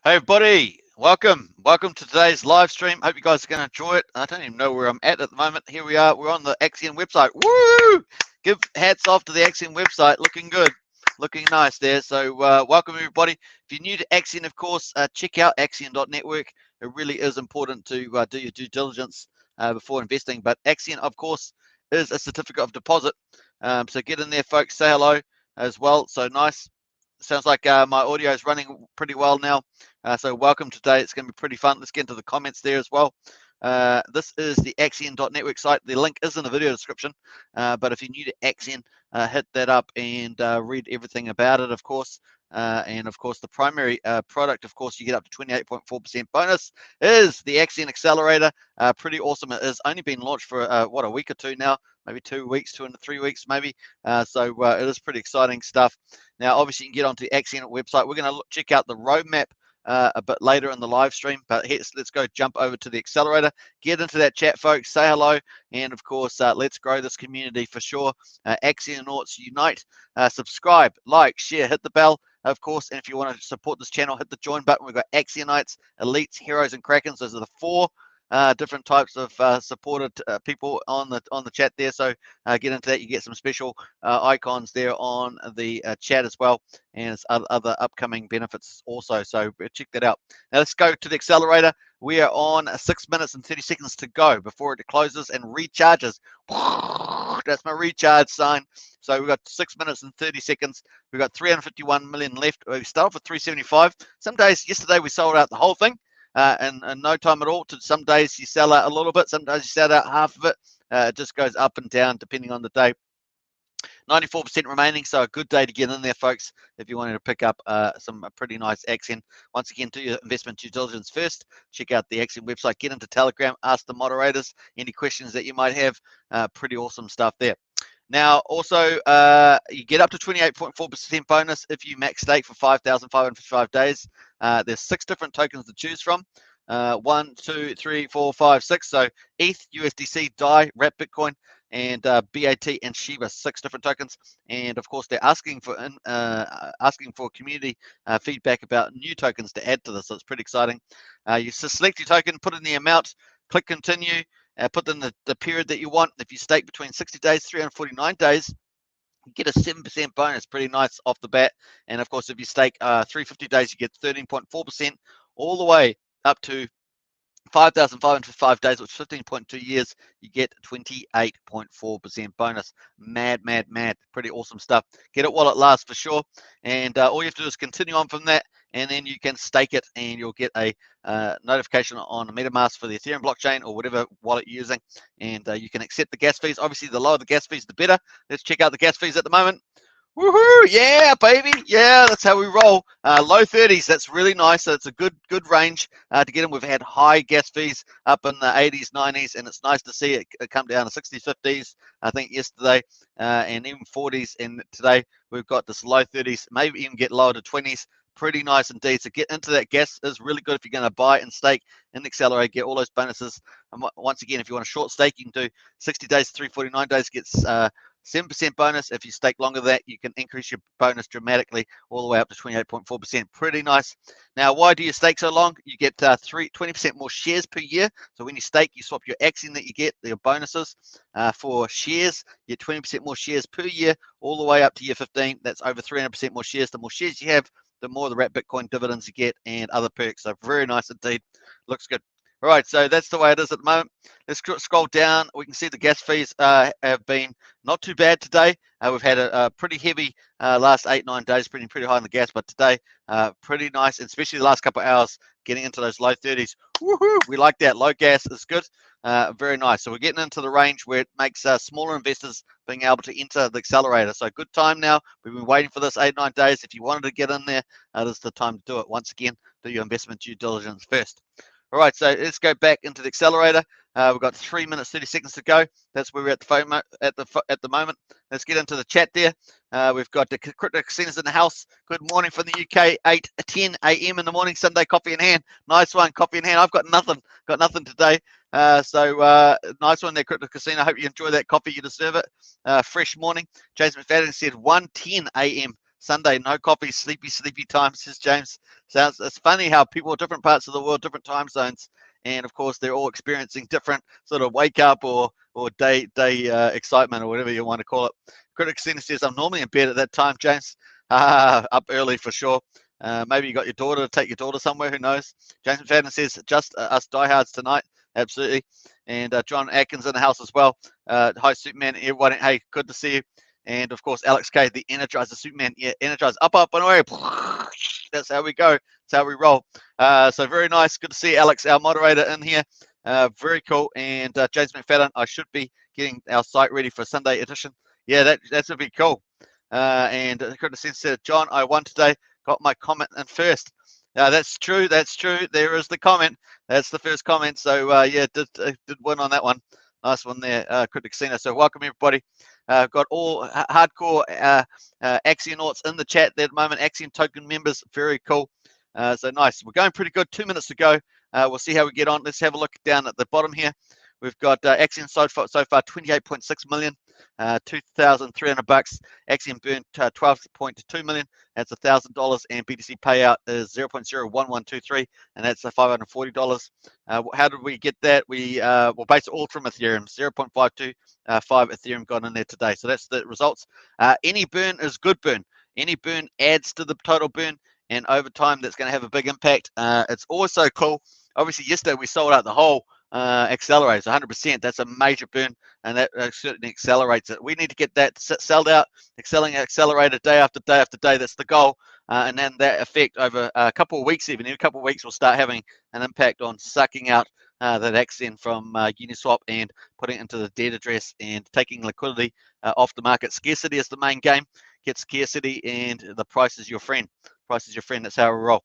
Hey everybody, welcome to today's live stream. Hope you guys are going to enjoy it. I don't even know where I'm at the moment. Here we are, we're on the Axion website. Woo! Give hats off to the Axion website, looking good, looking nice there. So welcome everybody. If you're new to Axion, of course, check out axion.network. It really is important to do your due diligence before investing. But Axion, of course, is a certificate of deposit. So get in there, folks, say hello as well. So nice. Sounds like my audio is running pretty well now. So welcome today. It's going to be pretty fun. Let's get into the comments there as well. This is the Axion.network site. The link is in the video description. But if you're new to Axion, hit that up and read everything about it, of course. And of course, the primary product, of course, you get up to 28.4% bonus is the Axion Accelerator. Pretty awesome. It has only been launched for what, a week or two now, maybe 2 weeks, 2 and 3 weeks, maybe. So it is pretty exciting stuff. Now, obviously, you can get onto the Axion website. We're going to check out the roadmap a bit later in the live stream, but let's go jump over to the accelerator, get into that chat, folks, say hello, and of course, let's grow this community for sure. Axionauts unite, subscribe, like, share, hit the bell, of course, and if you want to support this channel, hit the join button. We've got Axionites, Elites, Heroes, and Krakens. Those are the 4 different types of supported people on the chat there. So get into that. You get some special icons there on the chat as well, and it's other upcoming benefits also. So check that out. Now let's go to the accelerator. We are on 6 minutes and 30 seconds to go before it closes and recharges. That's my recharge sign. So we've got 6 minutes and 30 seconds. We've got 351 million left. We start with 375. Some days, yesterday we sold out the whole thing. And no time at all. Some days you sell out a little bit, some days you sell out half of it. It just goes up and down depending on the day. 94% remaining, so a good day to get in there, folks, if you wanted to pick up some pretty nice Axion. Once again, do your investment due diligence first. Check out the Axion website, get into Telegram, ask the moderators any questions that you might have. Pretty awesome stuff there. Now, also, you get up to 28.4% bonus if you max stake for 5,555 days. There's 6 different tokens to choose from. 1, 2, 3, 4, 5, 6. So ETH, USDC, DAI, Wrap Bitcoin, and BAT and Shiba, 6 different tokens. And of course, they're asking for community feedback about new tokens to add to this. So it's pretty exciting. You select your token, put in the amount, click continue. Put in the period that you want. If you stake between 60 days, 349 days, you get a 7% bonus. Pretty nice off the bat. And of course, if you stake 350 days, you get 13.4%, all the way up to 5,505 days, which is 15.2 years, you get 28.4% bonus. Mad. Pretty awesome stuff. Get it while it lasts for sure. And all you have to do is continue on from that, and then you can stake it, and you'll get a notification on a MetaMask for the Ethereum blockchain or whatever wallet you're using. And you can accept the gas fees. Obviously, the lower the gas fees, the better. Let's check out the gas fees at the moment. Woohoo! Yeah, baby. Yeah, that's how we roll. Low 30s. That's really nice. So it's a good range to get in. We've had high gas fees up in the 80s, 90s, and it's nice to see it come down to 60s, 50s. I think yesterday, and even 40s. And today we've got this low 30s. Maybe even get lower to 20s. Pretty nice indeed. So get into that. Gas is really good if you're going to buy and stake in the accelerator. Get all those bonuses. And once again, if you want a short stake, you can do 60 days to 349 days. Gets 7% bonus. If you stake longer than that, you can increase your bonus dramatically all the way up to 28.4%. Pretty nice. Now, why do you stake so long? You get 20% more shares per year. So when you stake, you swap your Axion that you get, your bonuses for shares. You get 20% more shares per year all the way up to year 15. That's over 300% more shares. The more shares you have, the more the Wrap Bitcoin dividends you get and other perks. So very nice indeed. Looks good. All right, so that's the way it is at the moment. Let's scroll down. We can see the gas fees have been not too bad today. We've had a pretty heavy last 8-9 days, pretty high on the gas, but today pretty nice, and especially the last couple of hours, getting into those low 30s. Woohoo! We like that. Low gas is good. Very nice. So we're getting into the range where it makes smaller investors being able to enter the accelerator. So good time now. We've been waiting for this 8-9 days. If you wanted to get in there, this is the time to do it. Once again, do your investment due diligence first. All right, so let's go back into the accelerator. We've got 3 minutes, 30 seconds to go. That's where we're at the moment. Let's get into the chat there. We've got the crypto casinos in the house. Good morning from the UK, 8:10 a.m. in the morning, Sunday, coffee in hand. Nice one, coffee in hand. I've got nothing today. So nice one there, crypto casino. I hope you enjoy that coffee. You deserve it. Fresh morning. Jason McFadden said 1:10 a.m. Sunday, no coffee, sleepy time, says James. Sounds, it's funny how people in different parts of the world, different time zones, and of course they're all experiencing different sort of wake up or day excitement or whatever you want to call it. Critic Center says, I'm normally in bed at that time, James. Up early for sure. Maybe you got your daughter to take your daughter somewhere, who knows. James McFadden says, just us diehards tonight. Absolutely. And John Atkins in the house as well. Hi, Superman, everyone. Hey, good to see you. And of course, Alex K, the Energizer Superman. Yeah, Energize up and away. That's how we go. That's how we roll. So very nice. Good to see Alex, our moderator, in here. Very cool. And James McFadden, I should be getting our site ready for Sunday edition. Yeah, that would be cool. And good to see John, I won today. Got my comment in first. That's true. That's true. There is the comment. That's the first comment. So yeah, did win on that one. Nice one there, Critic Casino. So welcome everybody. Got all hardcore Axionauts in the chat there at the moment. Axion token members, very cool. So nice. We're going pretty good. 2 minutes to go. We'll see how we get on. Let's have a look down at the bottom here. We've got Axion so far 28.6 million, 2,300 bucks. Axion burned 12.2 million. That's $1,000, and BTC payout is 0.01123, and that's $540. How did we get that? We well, based all from Ethereum. 0.525 Ethereum got in there today. So that's the results. Any burn is good burn. Any burn adds to the total burn, and over time that's going to have a big impact. It's also cool. Obviously, yesterday we sold out the whole accelerators 100%. That's a major burn, and that certainly accelerates it. We need to get that sold out, accelerator day after day after day. That's the goal, and then that effect over a couple of weeks, even in a couple of weeks, will start having an impact on sucking out that AXN from Uniswap and putting it into the dead address and taking liquidity off the market. Scarcity is the main game. Get scarcity, and the price is your friend. Price is your friend. That's how we roll.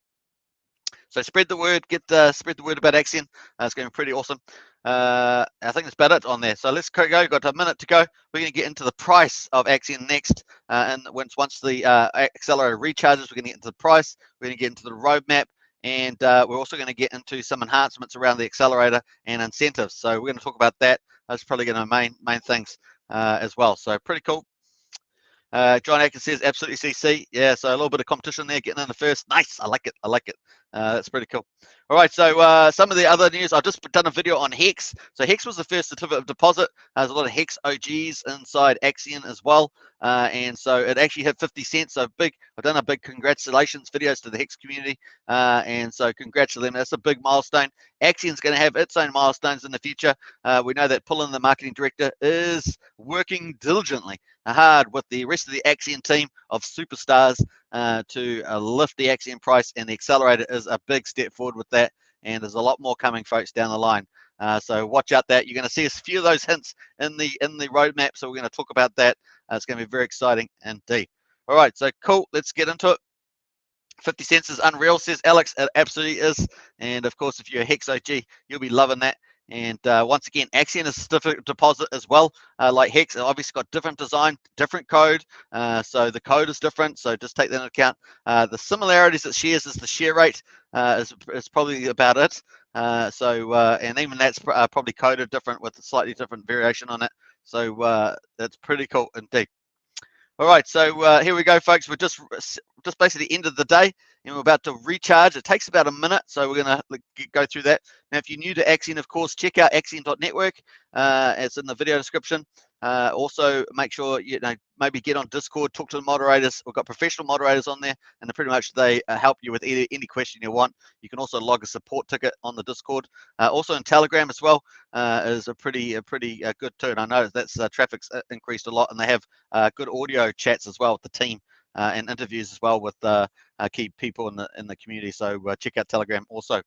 So spread the word, spread the word about Axion. It's going to be pretty awesome. I think that's about it on there. So let's go. Got a minute to go. We're going to get into the price of Axion next. And once the accelerator recharges, we're going to get into the price. We're going to get into the roadmap. And we're also going to get into some enhancements around the accelerator and incentives. So we're going to talk about that. That's probably going to be main things as well. So pretty cool. John Atkins says, absolutely CC. Yeah, so a little bit of competition there, getting in the first. Nice. I like it. I like it. That's pretty cool. All right, so some of the other news, I've just done a video on Hex. So Hex was the first certificate of deposit. There's a lot of Hex OGs inside Axion as well. And so it actually hit 50 cents. So I've done a big congratulations videos to the Hex community. And so congrats to them. That's a big milestone. Axion's going to have its own milestones in the future. We know that Pullen, the marketing director, is working diligently hard with the rest of the Axion team of superstars to lift the Axion price, and the accelerator is a big step forward with that, and there's a lot more coming, folks, down the line. So watch out that you're going to see a few of those hints in the roadmap, so we're going to talk about that. It's going to be very exciting indeed. All right, so cool, let's get into it. 50 cents is unreal, says Alex. It absolutely is. And of course, if you're a Hex OG, you'll be loving that. And once again, Axion is a certificate deposit as well, like Hex. Obviously got different design, different code. So the code is different. So just take that into account. The similarities it shares is the share rate is probably about it. And even that's probably coded different with a slightly different variation on it. So that's pretty cool indeed. All right, so here we go, folks. We're just basically end of the day, and we're about to recharge. It takes about a minute, so we're going to go through that. Now, if you're new to Axion, of course, check out axion.network. It's in the video description. Also, make sure maybe get on Discord, talk to the moderators. We've got professional moderators on there, and pretty much they help you with any question you want. You can also log a support ticket on the Discord. Also in Telegram as well is a pretty good too. And I know that's traffic's increased a lot, and they have good audio chats as well with the team and interviews as well with key people in the community. So check out Telegram also.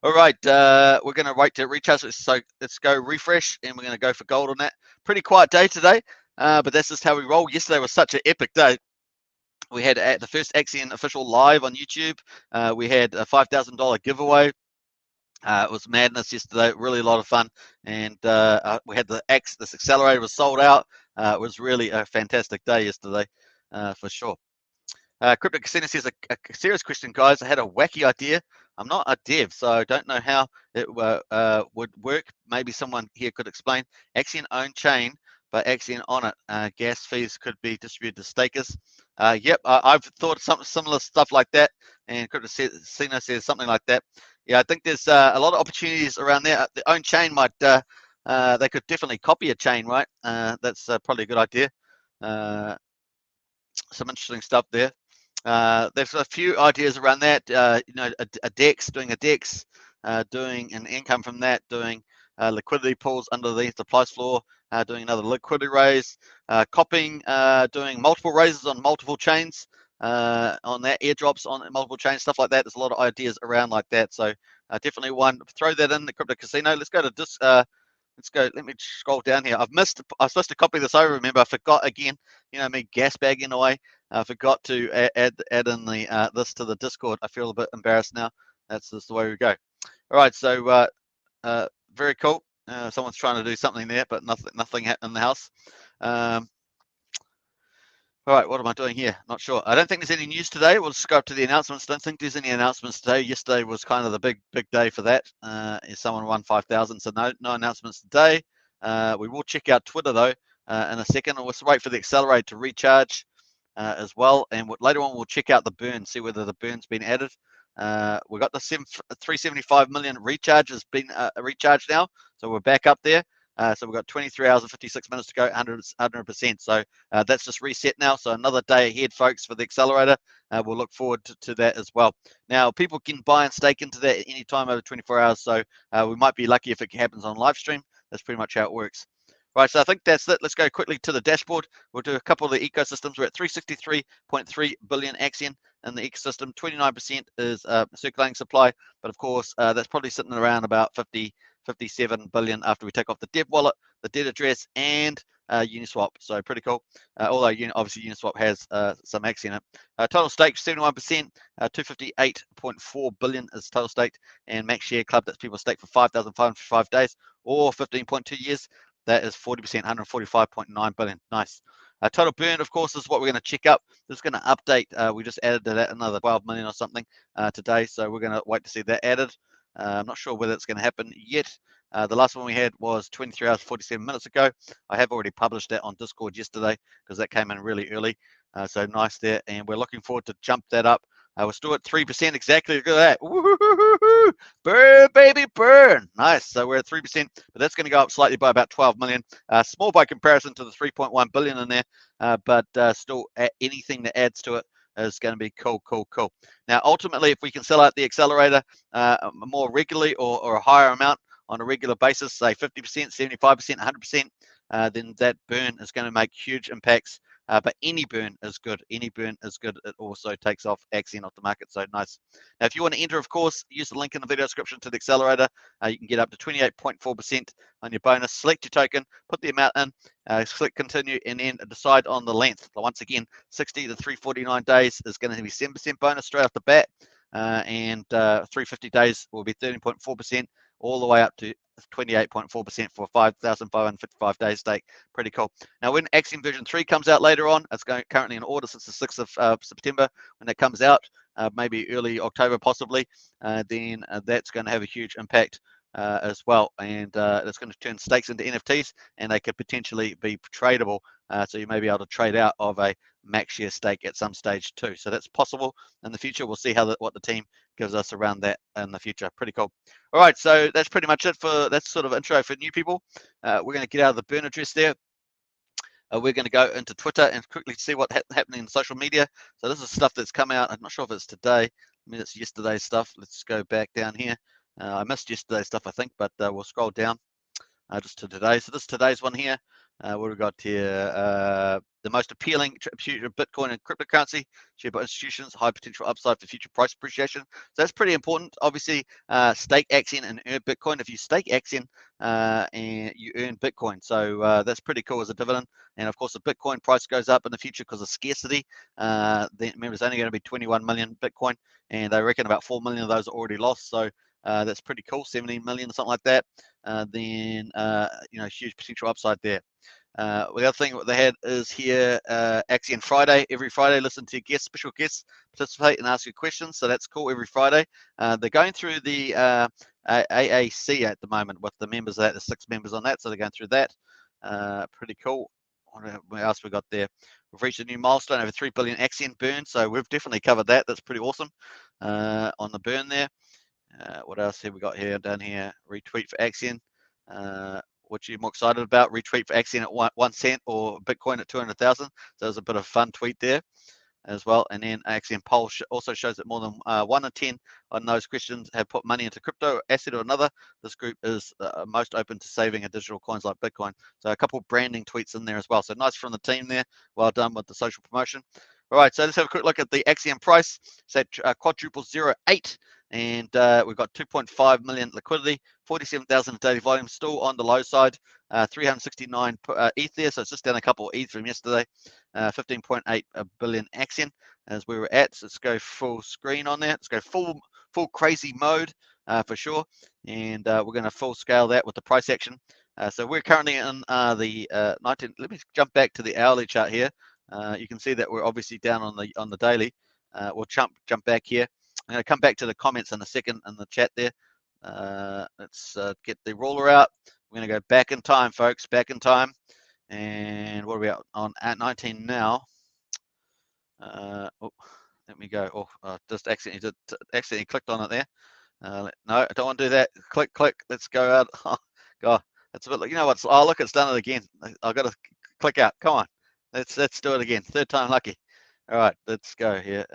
All right, we're going to wait to recharge. So let's go refresh, and we're going to go for gold on that. Pretty quiet day today, but that's just how we roll. Yesterday was such an epic day. We had the first Axion official live on YouTube. We had a $5,000 giveaway. It was madness yesterday, really a lot of fun. And we had this accelerator was sold out. It was really a fantastic day yesterday, for sure. Crypto Casino says, a serious question, guys. I had a wacky idea. I'm not a dev, so I don't know how it would work. Maybe someone here could explain. Axion own chain by AXN on it. Gas fees could be distributed to stakers. Yep, I've thought some similar stuff like that, and Cryptocino says something like that. Yeah, I think there's a lot of opportunities around there. Their own chain might, they could definitely copy a chain, right? That's probably a good idea. Some interesting stuff there. There's a few ideas around that. You know, a DEX, doing a DEX, doing an income from that, doing liquidity pools underneath the price floor, doing another liquidity raise, copying, doing multiple raises on multiple chains, on that, airdrops on multiple chains, stuff like that. There's a lot of ideas around like that. So definitely one, throw that in the Crypto Casino. Let's go to this. Let's go. Let me scroll down here. I was supposed to copy this over. Remember, I forgot again. You know me, gas bagging away. I forgot to add in the this to the Discord. I feel a bit embarrassed now. That's just the way we go. All right. So very cool. Someone's trying to do something there, but nothing in the house. All right, what am I doing here? Not sure. I don't think there's any news today. We'll just go up to the announcements. Don't think there's any announcements today. Yesterday was kind of the big day for that. Someone won 5,000, so no announcements today. We will check out Twitter though in a second. We'll wait for the accelerator to recharge as well, and later on we'll check out the burn, see whether the burn's been added. We got the 375 million recharge has been recharged now, so we're back up there. So we've got 23 hours and 56 minutes to go, 100%. So that's just reset now. So another day ahead, folks, for the accelerator. We'll look forward to that as well. Now, people can buy and stake into that at any time over 24 hours. So we might be lucky if it happens on live stream. That's pretty much how it works. Right, so I think that's it. Let's go quickly to the dashboard. We'll do a couple of the ecosystems. We're at 363.3 billion Axion in the ecosystem. 29% is circulating supply, but of course, that's probably sitting around about 57 billion after we take off the dev wallet, the dead address, and Uniswap. So pretty cool. Although obviously Uniswap has some Axion in it. Total stake 71%, 258.4 billion is total staked, and max share club, that's people stake for 5,505 days or 15.2 years. That is 40%, 145.9 billion. Nice. Total burn, of course, is what we're going to check up. This is going to update. We just added to that another 12 million or something today, so we're going to wait to see that added. I'm not sure whether it's going to happen yet. The last one we had was 23 hours 47 minutes ago. I have already published that on Discord yesterday because that came in really early. So nice there, and we're looking forward to jump that up. We're still at 3% exactly. Look at that. Woo-hoo-hoo-hoo-hoo. Burn, baby, burn. Nice. So we're at 3%, but that's going to go up slightly by about 12 million. Small by comparison to the 3.1 billion in there, but still anything that adds to it is going to be cool. Now, ultimately, if we can sell out the accelerator more regularly or a higher amount on a regular basis, say 50%, 75%, 100%, then that burn is going to make huge impacts. But any burn is good. Any burn is good. It also takes off Axion off the market. So nice. Now, if you want to enter, of course, use the link in the video description to the accelerator. You can get up to 28.4% on your bonus. Select your token, put the amount in, click continue, and then decide on the length. Once again, 60 to 349 days is going to be 7% bonus straight off the bat. And 350 days will be 13.4%, all the way up to 28.4% for 5,555 days stake. Pretty cool. Now, when Axion version 3 comes out later on, it's currently in order since the 6th of September. When it comes out, maybe early October possibly, then that's going to have a huge impact as well, and it's going to turn stakes into NFTs, and they could potentially be tradable. So you may be able to trade out of a max share stake at some stage too. So that's possible in the future. We'll see what the team gives us around that in the future. Pretty cool. All right, so that's pretty much it for that's sort of intro for new people. We're going to get out of the burn address there. We're going to go into Twitter and quickly see what's happening in social media. So this is stuff that's come out. I'm not sure if it's today. I mean, it's yesterday's stuff. Let's go back down here. I missed yesterday's stuff, I think, but we'll scroll down just to today. So this is today's one here. What have we got here? The most appealing future of Bitcoin and cryptocurrency, shared by institutions, high potential upside for future price appreciation. So that's pretty important. Obviously, stake Axion and earn Bitcoin. If you stake Axion and you earn Bitcoin, so that's pretty cool as a dividend. And of course, the Bitcoin price goes up in the future because of scarcity. Then remember, it's only going to be 21 million Bitcoin, and they reckon about 4 million of those are already lost. So that's pretty cool, 17 million or something like that. Then huge potential upside there. The other thing what they had is here Axion Friday. Every Friday, listen to special guests, participate and ask your questions. So that's cool every Friday. They're going through the AAC at the moment with the members of that. There's 6 members on that, so they're going through that. Pretty cool. What else we got there? We've reached a new milestone, over 3 billion Axion burn, so we've definitely covered that. That's pretty awesome on the burn there. What else have we got here? Down here, retweet for Axion. What you're more excited about? Retweet for Axion at 1 cent or Bitcoin at 200,000. So there's a bit of fun tweet there as well. And then Axion poll also shows that more than 1 in 10 on those questions have put money into crypto asset or another. This group is most open to saving in digital coins like Bitcoin. So a couple of branding tweets in there as well. So nice from the team there. Well done with the social promotion. All right, so let's have a quick look at the Axion price. It's at quadruple 08. And we've got 2.5 million liquidity, 47,000 daily volume, still on the low side, 369 ETH there, so it's just down a couple of ETH from yesterday, 15.8 billion Axion as we were at. So let's go full screen on there. Let's go full crazy mode for sure, and we're going to full scale that with the price action. So we're currently in the 19. Let me jump back to the hourly chart here. You can see that we're obviously down on the daily. We'll jump back here. I'm going to come back to the comments in a second in the chat there. Let's get the ruler out. We're going to go back in time, folks, back in time. And what are we on at 19 now? Oh, let me go. Oh, just accidentally clicked on it there. No, I don't want to do that. Click. Let's go out. Oh, God, that's a bit like, you know what? Oh, look, it's done it again. I've got to click out. Come on. Let's do it again. Third time lucky. All right, let's go here.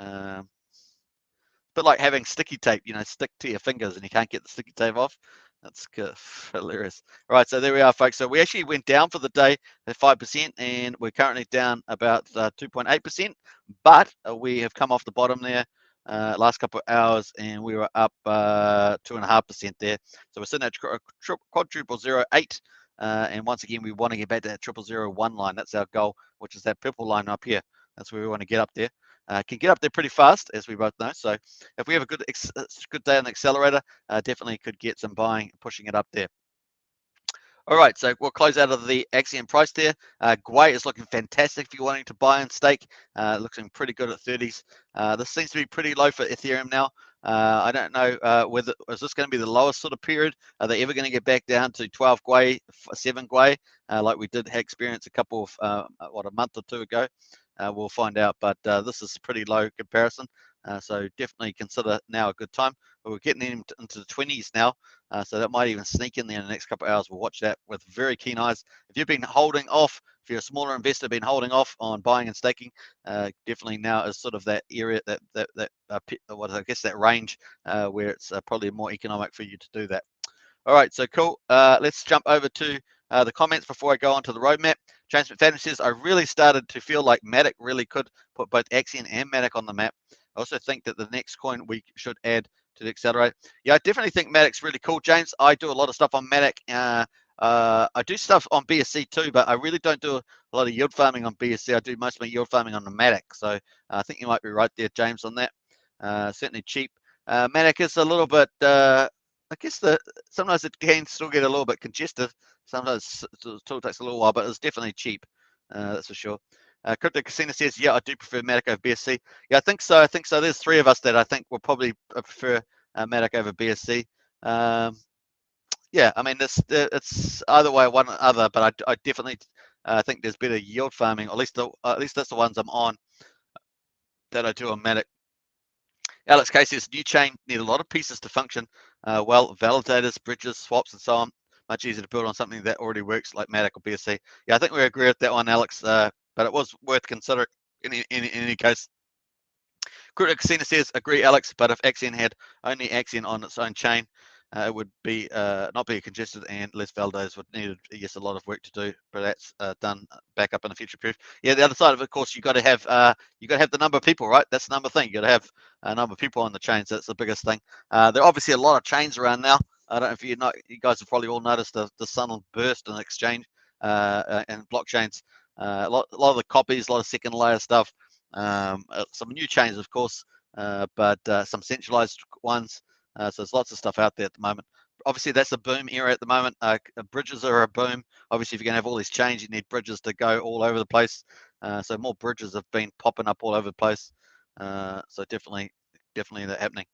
Bit like having sticky tape, stick to your fingers and you can't get the sticky tape off. That's hilarious. All right, so there we are, folks. So we actually went down for the day at 5%, and we're currently down about 2.8%, but we have come off the bottom there last couple of hours, and we were up 2.5% there. So we're sitting at quadruple 08, and once again, we want to get back to that 0001 line. That's our goal, which is that purple line up here. That's where we want to get up there. Can get up there pretty fast, as we both know. So if we have a good day on the accelerator, definitely could get some buying, pushing it up there. All right, so we'll close out of the Axion price there. Gwei is looking fantastic if you're wanting to buy and stake. Looking pretty good at 30s. This seems to be pretty low for Ethereum now. I don't know whether is this going to be the lowest sort of period. Are they ever going to get back down to 12 Gwei, 7 Gwei, like we did experience a couple of a month or two ago? We'll find out, but this is pretty low comparison. So definitely consider now a good time. But we're getting into the 20s now, so that might even sneak in there in the next couple of hours. We'll watch that with very keen eyes. If you've been holding off, if you're a smaller investor, been holding off on buying and staking, definitely now is sort of that area, that range where it's probably more economic for you to do that. All right, so cool. Let's jump over to the comments before I go on to the roadmap. James McFadden says, I really started to feel like Matic really could put both Axion and Matic on the map. I also think that the next coin we should add to the accelerator. Yeah, I definitely think Matic's really cool, James. I do a lot of stuff on Matic. I do stuff on BSC too, but I really don't do a lot of yield farming on BSC. I do most of my yield farming on the Matic. So I think you might be right there, James, on that. Certainly cheap. Matic is a little bit... I guess sometimes it can still get a little bit congested. Sometimes it still takes a little while, but it's definitely cheap. That's for sure. Crypto Casino says, yeah, I do prefer Matic over BSC. Yeah, I think so. There's 3 of us that I think will probably prefer Matic over BSC. Yeah, I mean, it's either way, one or other, but I definitely think there's better yield farming. At least that's the ones I'm on that I do on Matic. Alex K says, new chain need a lot of pieces to function well, validators, bridges, swaps, and so on. Much easier to build on something that already works like Matic or BSC. Yeah, I think we agree with that one, Alex, but it was worth considering in any case. Crypto Casino says, agree, Alex, but if Axion had only Axion on its own chain, it would be not be congested and less validators would need, yes, a lot of work to do, but that's done back up in the future proof. Yeah, the other side of it, of course, you got to have the number of people, right? That's the number thing. You got to have a number of people on the chains. That's the biggest thing. There are obviously a lot of chains around now. I don't know if you guys have probably all noticed the sudden burst in exchange and blockchains. A lot of the copies, a lot of second layer stuff. Some new chains, of course, but some centralized ones. So there's lots of stuff out there at the moment. Obviously, that's a boom era at the moment. Bridges are a boom. Obviously, if you're going to have all these chains, you need bridges to go all over the place. So more bridges have been popping up all over the place. So definitely that happening.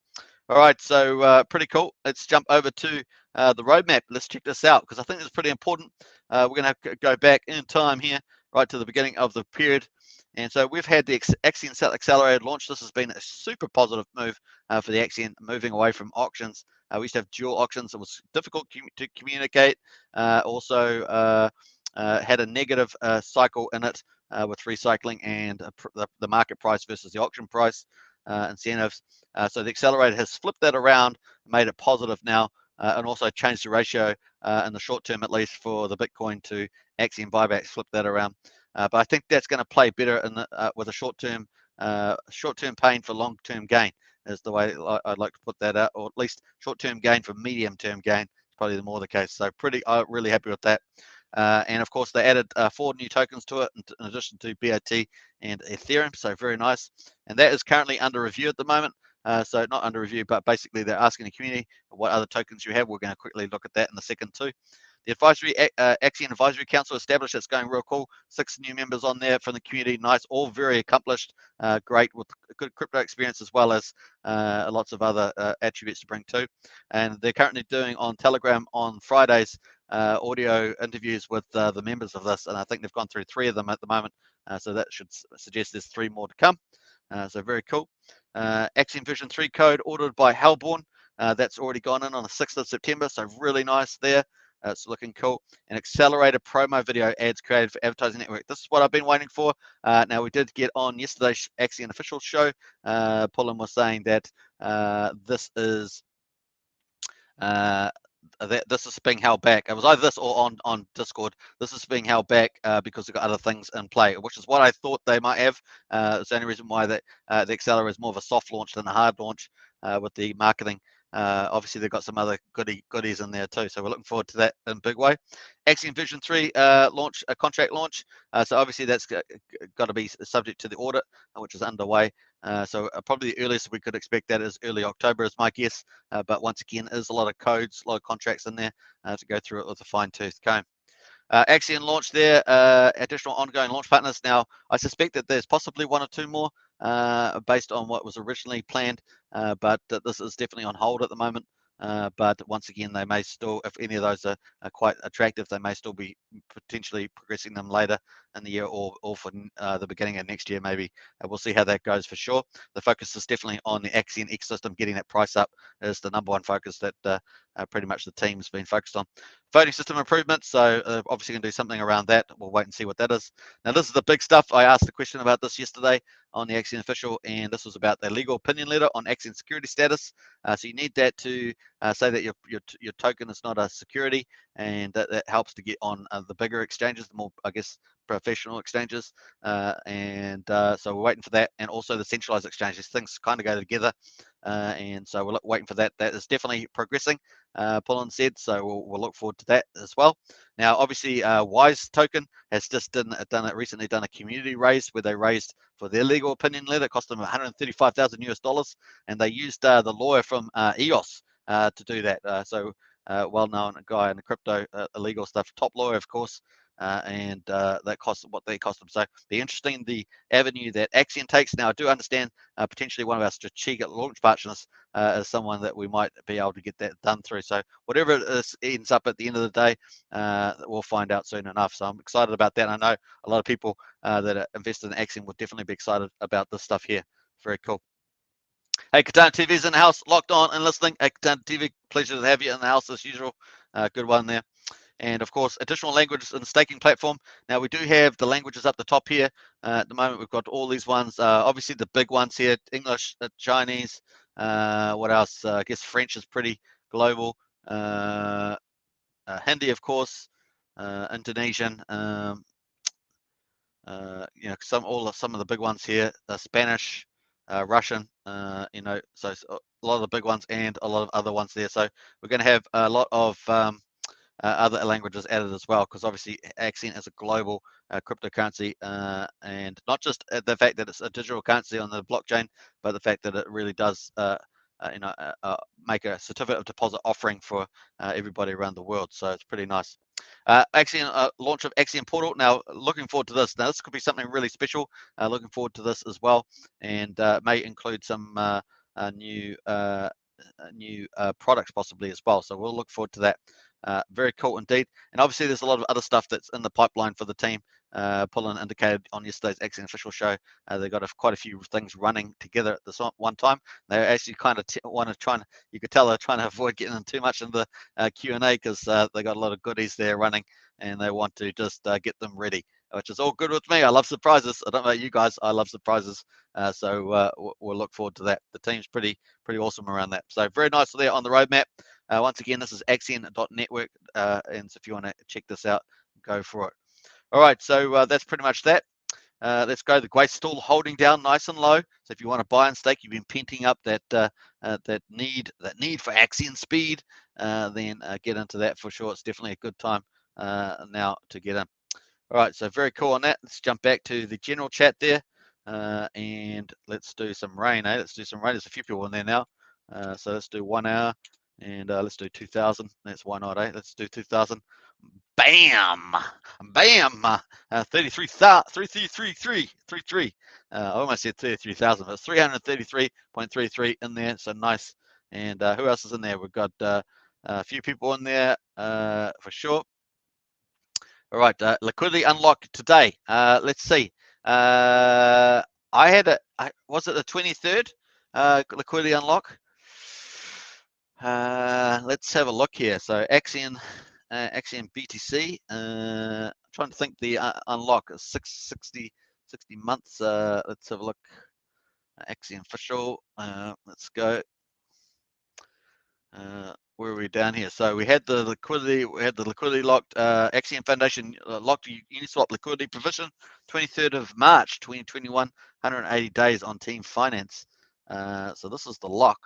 All right, so pretty cool. Let's jump over to the roadmap. Let's check this out because I think it's pretty important. We're going to go back in time here, right to the beginning of the period. And so we've had the Axion Accelerator launch. This has been a super positive move for the Axion, moving away from auctions. We used to have dual auctions. It was difficult to communicate. Also had a negative cycle in it with recycling and the market price versus the auction price incentives. So the accelerator has flipped that around, made it positive now, and also changed the ratio in the short term, at least for the Bitcoin to Axion buybacks, flip that around. But I think that's going to play better in the, with a short-term pain for long-term gain is the way I'd like to put that out, or at least short-term gain for medium-term gain is probably more the case. So really happy with that. And of course, they added 4 new tokens to it in addition to BAT and Ethereum. So very nice. And that is currently under review at the moment. So not under review, but basically they're asking the community what other tokens you have. We're going to quickly look at that in a second too. The Axion Advisory Council established. It's going real cool. 6 new members on there from the community. Nice, all very accomplished, great with good crypto experience as well as lots of other attributes to bring too. And they're currently doing on Telegram on Fridays audio interviews with the members of this, and I think they've gone through 3 of them at the moment. So that should suggest there's 3 more to come. So very cool. Axion version 3 code ordered by Hellborn. That's already gone in on the 6th of September, so really nice there. It's looking cool. An accelerated promo video ads created for Advertising Network. This is what I've been waiting for. Now, we did get on yesterday's Axion official show. Pullen was saying that this is this is being held back. It was either this or on Discord. This is being held back because they've got other things in play, which is what I thought they might have. It's the only reason why the accelerator is more of a soft launch than a hard launch with the marketing. Obviously, they've got some other goodies in there too, so we're looking forward to that in a big way. Axion Vision 3 launch, a contract launch. So obviously that's got to be subject to the audit, which is underway. So probably the earliest we could expect that is early October is my guess. But once again, there's a lot of codes, a lot of contracts in there to go through it with a fine-tooth comb. Axion launched their additional ongoing launch partners. Now, I suspect that there's possibly 1 or 2 more based on what was originally planned, but this is definitely on hold at the moment. But once again, they may still, if any of those are quite attractive, they may still be potentially progressing them later in the year or for the beginning of next year, maybe. We'll see how that goes for sure. The focus is definitely on the Axion ecosystem. Getting that price up is the #1 focus that pretty much the team's been focused on. Voting system improvements, so obviously going to do something around that. We'll wait and see what that is. Now, this is the big stuff. I asked a question about this yesterday on the Axion official, and this was about the legal opinion letter on Axion security status. So you need that to say that your token is not a security, and that helps to get on the bigger exchanges, the more, I guess, professional exchanges. So we're waiting for that, and also the centralized exchanges. Things kind of go together, and so we're waiting for that. That is definitely progressing. Pullen said, so we'll look forward to that as well. Now, obviously, Wise Token has just recently done a community raise where they raised for their legal opinion letter. It cost them $135,000 US, and they used the lawyer from EOS to do that. Well-known guy in the crypto legal stuff, top lawyer, of course. And that cost what they cost them. So be interesting the avenue that Axion takes. Now I do understand potentially one of our strategic launch partners is someone that we might be able to get that done through. So whatever it ends up at the end of the day, we'll find out soon enough. So I'm excited about that. I know a lot of people that are invested in Axion would definitely be excited about this stuff here. Very cool. Hey, Katana TV's in the house, locked on and listening. Hey, Katana TV, pleasure to have you in the house as usual. Good one there. And of course, additional languages in the staking platform. Now we do have the languages up the top here. At the moment, we've got all these ones. Obviously, the big ones here: English, Chinese. What else? I guess French is pretty global. Hindi, of course. Indonesian. Some of the big ones here. Spanish, Russian. So a lot of the big ones and a lot of other ones there. So we're going to have a lot of other languages added as well, because obviously Axion is a global cryptocurrency, and not just the fact that it's a digital currency on the blockchain, but the fact that it really does make a certificate of deposit offering for everybody around the world. So it's pretty nice. Axion launch of Axion Portal. Now looking forward to this. Now this could be something really special. Looking forward to this as well, and may include some new products possibly as well. So we'll look forward to that. Very cool indeed. And obviously there's a lot of other stuff that's in the pipeline for the team. Pullen indicated on yesterday's AXN official show, they got quite a few things running together at this one time. They actually kind of want to try and, you could tell they're trying to avoid getting too much in the Q&A because they got a lot of goodies there running and they want to just get them ready, which is all good with me. I love surprises. I don't know about you guys. I love surprises. So we'll look forward to that. The team's pretty awesome around that. So very nice there on the roadmap. Once again, this is Axion.network, and so if you want to check this out, go for it. All right, so that's pretty much that. Let's go. The Grace still holding down nice and low. So if you want to buy and stake, you've been penting up that that need for Axion speed, then get into that for sure. It's definitely a good time now to get in. All right, so very cool on that. Let's jump back to the general chat there, and let's do some rain. Let's do some rain. There's a few people in there now. So let's do 1 hour, and let's do 2,000. That's why not, eh? Let's do 2,000. Bam, bam. 33,333. I almost said 33,000, but it's 333.33 in there. So nice. And who else is in there? We've got a few people in there for sure. All right, liquidity unlock today. Let's see. I had was it the 23rd liquidity unlock? Let's have a look here. So Axion BTC. I'm trying to think the unlock is 60 months. Let's have a look. Axion official. Let's go. Where are we down here? So we had the liquidity locked. Axion Foundation locked Uniswap liquidity provision, 23rd of March 2021, 180 days on Team Finance. So this is the lock.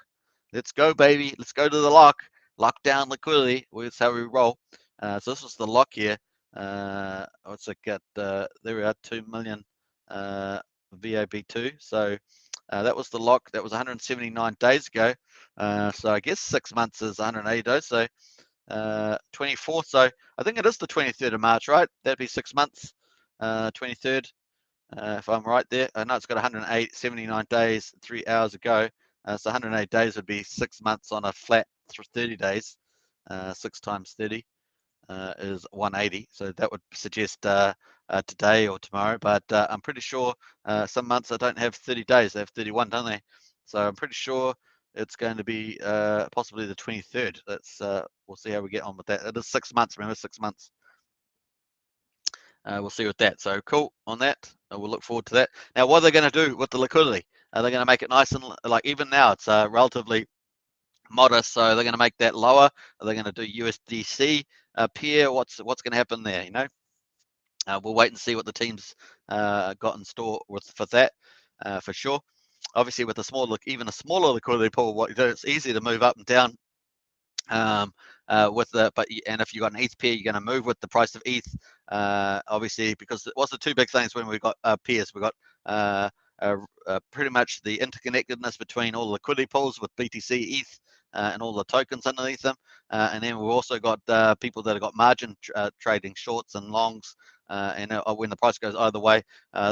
Let's go, baby. Let's go to the lock. Lock down liquidity. That's how we roll. So this was the lock here. What's it got? There we are, 2 million VAB2. So that was the lock. That was 179 days ago. So I guess 6 months is 180 days. So 24th. So I think it is the 23rd of March, right? That'd be 6 months. 23rd, if I'm right there. I know it's got 179 days, 3 hours ago. So 108 days would be 6 months on a flat 30 days. 6 times 30 is 180. So that would suggest today or tomorrow. But I'm pretty sure some months I don't have 30 days. They have 31, don't they? So I'm pretty sure it's going to be possibly the 23rd. That's we'll see how we get on with that. It is 6 months. Remember, 6 months. We'll see with that. So cool on that. We'll look forward to that. Now, what are they going to do with the liquidity? Are they going to make it nice and like even now? It's relatively modest. So they're going to make that lower. Are they going to do USDC pair? What's going to happen there? You know, we'll wait and see what the team's got in store for that for sure. Obviously, with even a smaller liquidity pool, what you do, it's easy to move up and down. And if you got an ETH pair, you're going to move with the price of ETH. Obviously, because what's the two big things when we got pairs? We got pretty much the interconnectedness between all the liquidity pools with BTC, ETH, and all the tokens underneath them. And then we've also got people that have got margin trading shorts and longs. And when the price goes either way,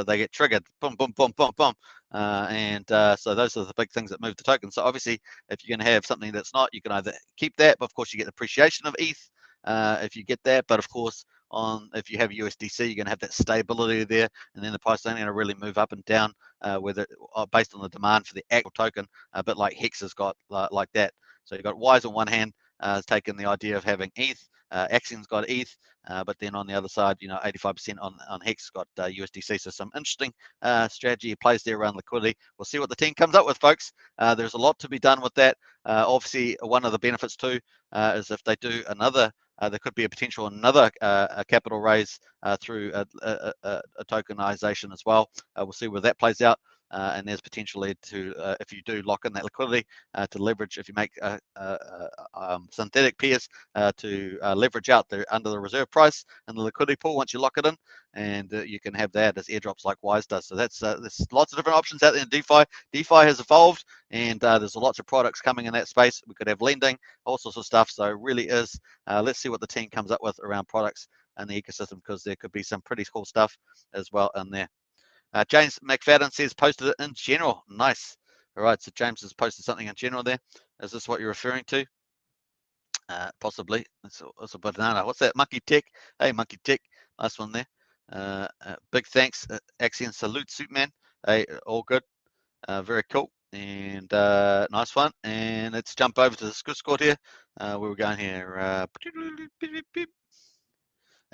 they get triggered. Boom, boom, boom, boom, boom. So those are the big things that move the token. So obviously, if you're going to have something that's not, you can either keep that, but of course you get appreciation of ETH if you get that. But of course, if you have USDC, you're going to have that stability there, and then the price is only going to really move up and down whether based on the demand for the actual token, a bit like Hex has got like that. So you've got Wise on one hand, taking the idea of having ETH. Axion's got ETH, but then on the other side, 85% on Hex got USDC. So some interesting strategy plays there around liquidity. We'll see what the team comes up with, folks. There's a lot to be done with that. Obviously, one of the benefits too is if they do another, there could be a potential another capital raise through a tokenization as well. We'll see where that plays out. And there's potentially to, if you do lock in that liquidity, to leverage, if you make synthetic pairs to leverage out under the reserve price and the liquidity pool once you lock it in, and you can have that as airdrops like Wise does. So that's there's lots of different options out there in DeFi. DeFi has evolved, and there's lots of products coming in that space. We could have lending, all sorts of stuff. So it really is. Let's see what the team comes up with around products and the ecosystem, because there could be some pretty cool stuff as well in there. James McFadden says posted it in general. Nice. All right, so James has posted something in general there. Is this what you're referring to? Possibly. It's a banana. What's that? Monkey Tech. Hey, Monkey Tech. Nice one there. Big thanks, Axion. Salute, Suitman. Hey, all good. Very cool. And nice one. And let's jump over to the Discord here. Where we're going here. Are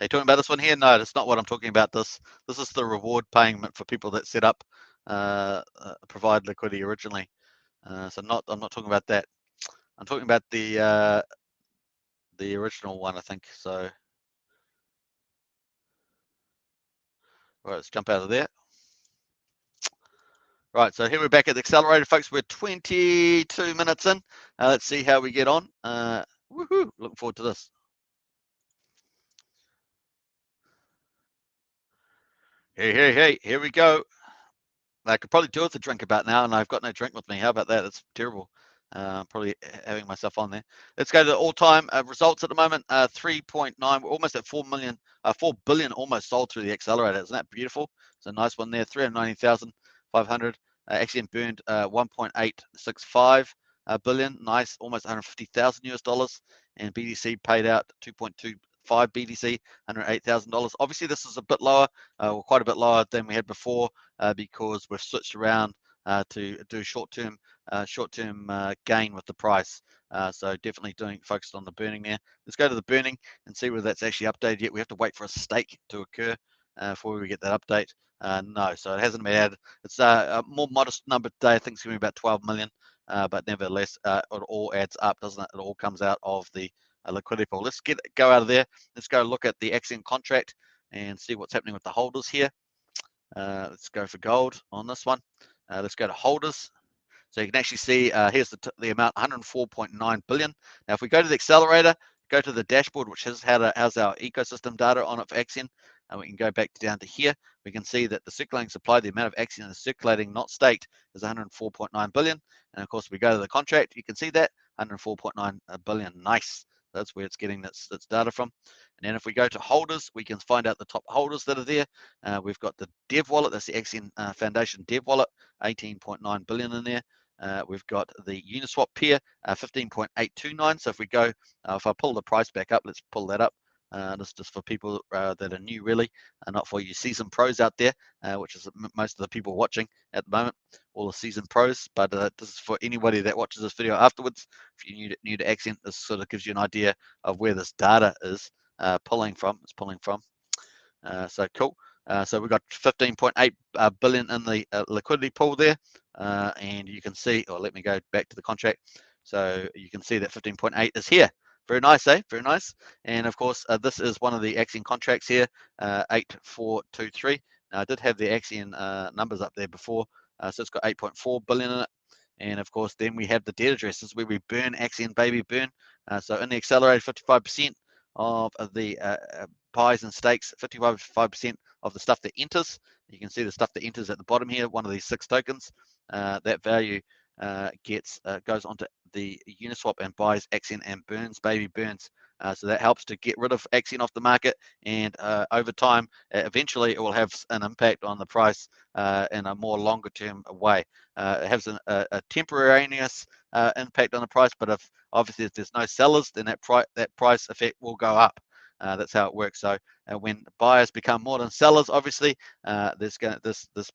you talking about this one here? No, that's not what I'm talking about. This is the reward payment for people that set up provide liquidity originally. So I'm not talking about that. I'm talking about the original one, I think. So all right, let's jump out of there. Right, so here we're back at the accelerator, folks. We're 22 minutes in. Let's see how we get on. Woohoo! Looking forward to this. Hey, here we go. I could probably do with a drink about now, and I've got no drink with me. How about that? It's terrible. Probably having myself on there. Let's go to the all-time results at the moment. 3.9. We're almost at 4 billion almost sold through the accelerator. Isn't that beautiful? It's a nice one there. 390,500. Actually burned 1.865 billion. Nice, almost 150,000 US dollars. And BTC paid out 2.25 BTC, $108,000. Obviously, this is a bit lower, quite a bit lower than we had before, because we've switched around to do short-term gain with the price. So definitely focused on the burning there. Let's go to the burning and see whether that's actually updated yet. We have to wait for a stake to occur before we get that update. No, so it hasn't been added. It's a more modest number today. I think it's going to be about 12 million, but nevertheless, it all adds up, doesn't it? It all comes out of the liquidity pool. Let's go out of there. Let's go look at the AXN contract and see what's happening with the holders here. Let's go for gold on this one. Let's go to holders. So you can actually see here's the amount, 104.9 billion. Now, if we go to the accelerator, go to the dashboard, which has our ecosystem data on it for Axion, and we can go back down to here. We can see that the circulating supply, the amount of Axion is circulating, not staked, is 104.9 billion. And of course, we go to the contract, you can see that 104.9 billion. Nice. That's where it's getting its data from. And then if we go to holders, we can find out the top holders that are there. We've got the dev wallet, that's the Axion Foundation dev wallet, 18.9 billion in there. We've got the Uniswap pair, 15.829. So if we go, if I pull the price back up, let's pull that up. This is just for people that are new, really, not for you seasoned pros out there, which is most of the people watching at the moment, all the seasoned pros. But this is for anybody that watches this video afterwards. If you're new to Axion, this sort of gives you an idea of where this data is pulling from. It's pulling from. So cool. So we've got 15.8 billion in the liquidity pool there, and you can see, or let me go back to the contract. So you can see that 15.8 is here. Very nice, eh? Very nice. And of course, this is one of the Axion contracts here, 8423. Now, I did have the Axion numbers up there before, so it's got 8.4 billion in it. And of course, then we have the debt addresses where we burn Axion baby burn. So in the accelerator, 55% of the pies and stakes, 55% of the stuff that enters. You can see the stuff that enters at the bottom here, one of these 6 tokens. That value goes onto the Uniswap and buys Axion and burns baby burns. So that helps to get rid of Axion off the market, and over time, eventually it will have an impact on the price in a more longer term way. It has a temporaneous impact on the price, but if there's no sellers, then that price effect will go up. That's how it works. So when buyers become more than sellers, obviously, this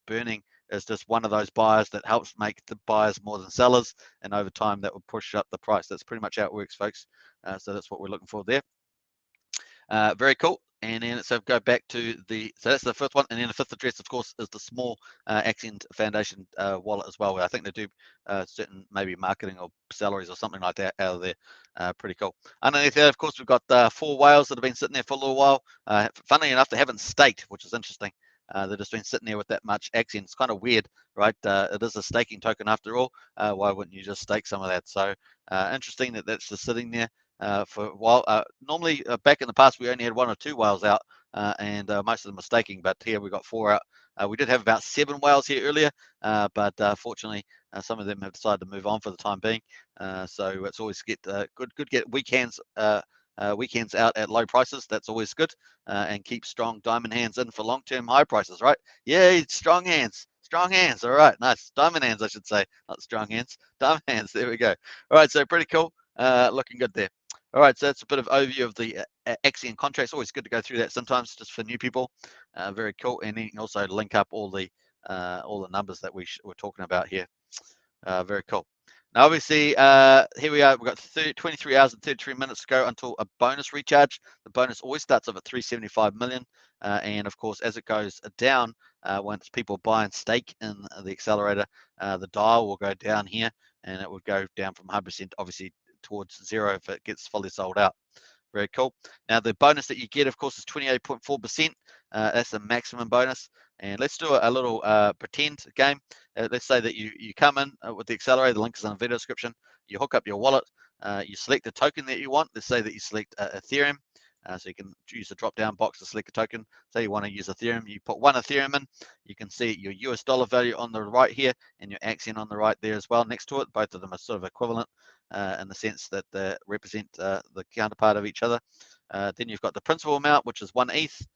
burning is just one of those buyers that helps make the buyers more than sellers, and over time that will push up the price. That's pretty much how it works, folks. So that's what we're looking for there. Very cool. And then so go back to so that's the fifth one, and then the fifth address, of course, is the small Axion Foundation wallet as well. I think they do certain maybe marketing or salaries or something like that out of there. Pretty cool. Underneath that, of course, we've got 4 whales that have been sitting there for a little while. Funnily enough, they haven't staked, which is interesting. They've just been sitting there with that much Axion. It's kind of weird, right? It is a staking token after all. Why wouldn't you just stake some of that? So interesting that that's just sitting there for a while. Normally, back in the past, we only had 1 or 2 whales out, and most of them are staking, but here we've got 4 out. We did have about 7 whales here earlier, but fortunately, some of them have decided to move on for the time being. So it's always good get weekends out at low prices. That's always good, and keep strong diamond hands in for long-term high prices, right? Yeah, strong hands Strong hands. All right, nice. Diamond hands, I should say, not strong hands. Diamond hands. There we go. All right, so pretty cool. Looking good there. All right, so that's a bit of overview of the Axion contracts. Always good to go through that sometimes, just for new people. Very cool, and then you can also link up all the numbers that we're talking about here. Very cool. Now, obviously, here we are. We've got 23 hours and 33 minutes to go until a bonus recharge. The bonus always starts off at 375 million, and of course, as it goes down, once people buy and stake in the accelerator, the dial will go down here, and it will go down from 100%, obviously, towards zero if it gets fully sold out. Very cool. Now, the bonus that you get, of course, is 28.4%. That's the maximum bonus. And let's do a little pretend game. Let's say that you come in with the accelerator. The link is in the video description. You hook up your wallet. You select the token that you want. Let's say that you select Ethereum. So you can use the drop-down box to select a token. Say you want to use Ethereum. You put one Ethereum in. You can see your US dollar value on the right here and your Axion on the right there as well next to it. Both of them are sort of equivalent in the sense that they represent the counterpart of each other. Then you've got the principal amount, which is 1 ETH.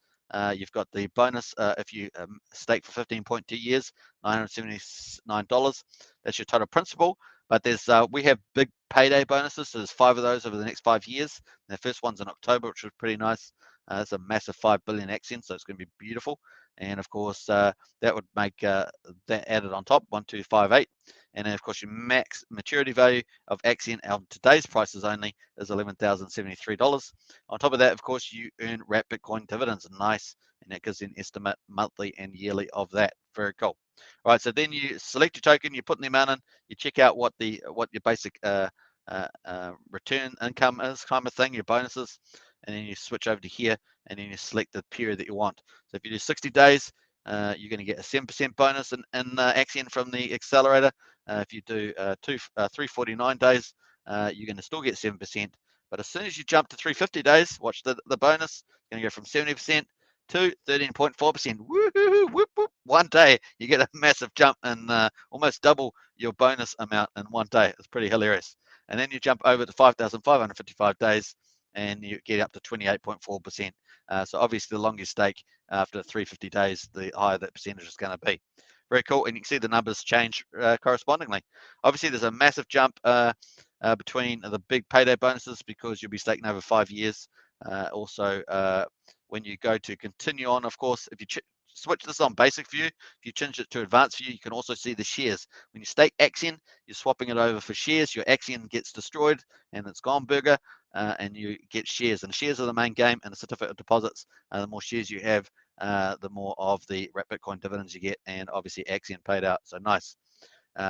You've got the bonus if you stake for 15.2 years, $979. That's your total principal. But there's we have big payday bonuses. So there's 5 of those over the next 5 years. And the first one's in October, which was pretty nice. It's a massive 5 billion Axion, so it's going to be beautiful. And of course, that would make that added on top, 1258. And then, of course, your max maturity value of Axion on today's prices only is $11,073. On top of that, of course, you earn wrapped Bitcoin dividends. Nice. And that gives you an estimate monthly and yearly of that. Very cool. All right, so then you select your token, you put the amount in, you check out what your basic return income is, kind of thing, your bonuses, and then you switch over to here, and then you select the period that you want. So if you do 60 days, you're going to get a 7% bonus in Axion from the accelerator. If you do 349 days, you're going to still get 7%. But as soon as you jump to 350 days, watch the bonus. It's going to go from 70% to 13.4%. Woohoo! Whoop, whoop. One day, you get a massive jump and almost double your bonus amount in one day. It's pretty hilarious. And then you jump over to 5,555 days, and you get up to 28.4%. So obviously, the longer you stake after 350 days, the higher that percentage is going to be. Very cool, and you can see the numbers change correspondingly. Obviously, there's a massive jump between the big payday bonuses because you'll be staking over 5 years. Also, when you go to continue on, of course, if you switch this on basic view, if you change it to advanced view, you can also see the shares. When you stake Axion, you're swapping it over for shares. Your Axion gets destroyed and it's gone burger, and you get shares. And shares are the main game, and the certificate of deposits. The more shares you have, the more of the wrapped Bitcoin dividends you get, and obviously Axion paid out. So nice.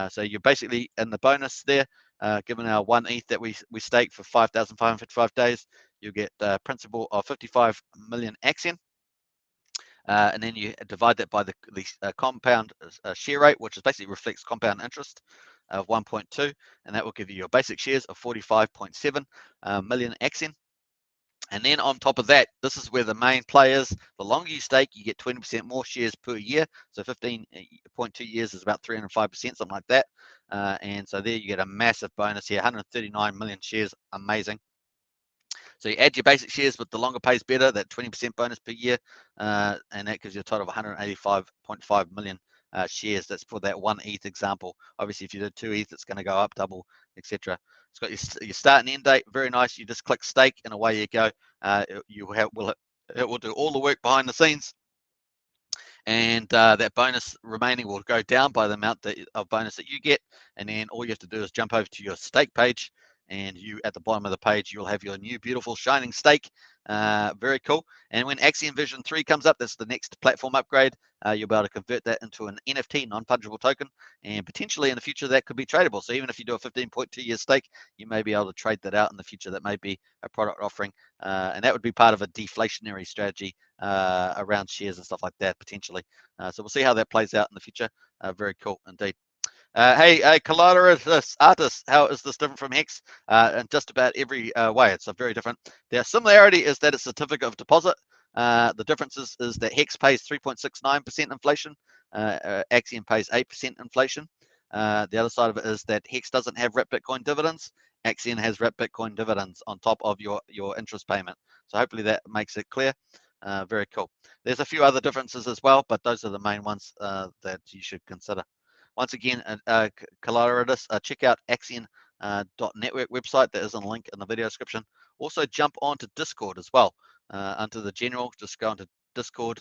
So you're basically in the bonus there. Given our 1 ETH that we stake for 5,555 days, you get principal of 55 million Axion. And then you divide that by the compound share rate, which is basically reflects compound interest of 1.2, and that will give you your basic shares of 45.7 million Axion. And then on top of that, this is where the main play is. The longer you stake, you get 20% more shares per year. So 15.2 years is about 305%, something like that. And so there you get a massive bonus here, 139 million shares. Amazing. So you add your basic shares, but the longer pays better, that 20% bonus per year, and that gives you a total of 185.5 million shares. That's for that 1 ETH example. Obviously, if you did 2 ETH, it's going to go up, double, etc. It's got your start and end date. Very nice. You just click stake, and away you go. It will do all the work behind the scenes, and that bonus remaining will go down by the amount of bonus that you get. And then all you have to do is jump over to your stake page, and you at the bottom of the page you'll have your new beautiful shining stake. Very cool. And when Axion version 3 comes up, that's the next platform upgrade, you'll be able to convert that into an NFT, non-fungible token, and potentially in the future that could be tradable. So even if you do a 15.2 year stake, you may be able to trade that out in the future. That may be a product offering, and that would be part of a deflationary strategy around shares and stuff like that potentially. So we'll see how that plays out in the future. Very cool indeed. Hey, collateralist artists, how is this different from Hex? In just about every way, it's very different. The similarity is that it's a certificate of deposit. The difference is that Hex pays 3.69% inflation, Axion pays 8% inflation. The other side of it is that Hex doesn't have wrapped Bitcoin dividends. Axion has wrapped Bitcoin dividends on top of your interest payment. So hopefully that makes it clear. Very cool. There's a few other differences as well, but those are the main ones that you should consider. Once again, collaborators, check out Axion .network website. There is a link in the video description. Also, jump onto Discord as well. Under the general, just go into Discord,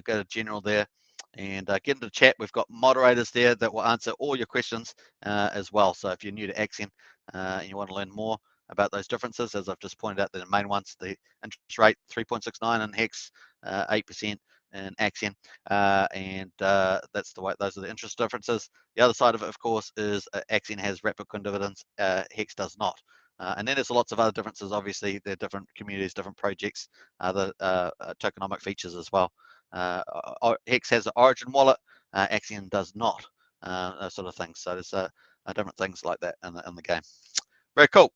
go to general there, and get into the chat. We've got moderators there that will answer all your questions as well. So if you're new to Axion and you want to learn more about those differences, as I've just pointed out, the main ones: the interest rate 3.69 in Hex, 8% in Axion, and that's the way. Those are the interest differences. The other side of it, of course, is Axion has Rapid dividends, Hex does not. And then there's lots of other differences. Obviously, there are different communities, different projects, other tokenomic features as well. Hex has an Origin wallet, Axion does not. Those sort of things. So there's different things like that in the game. Very cool.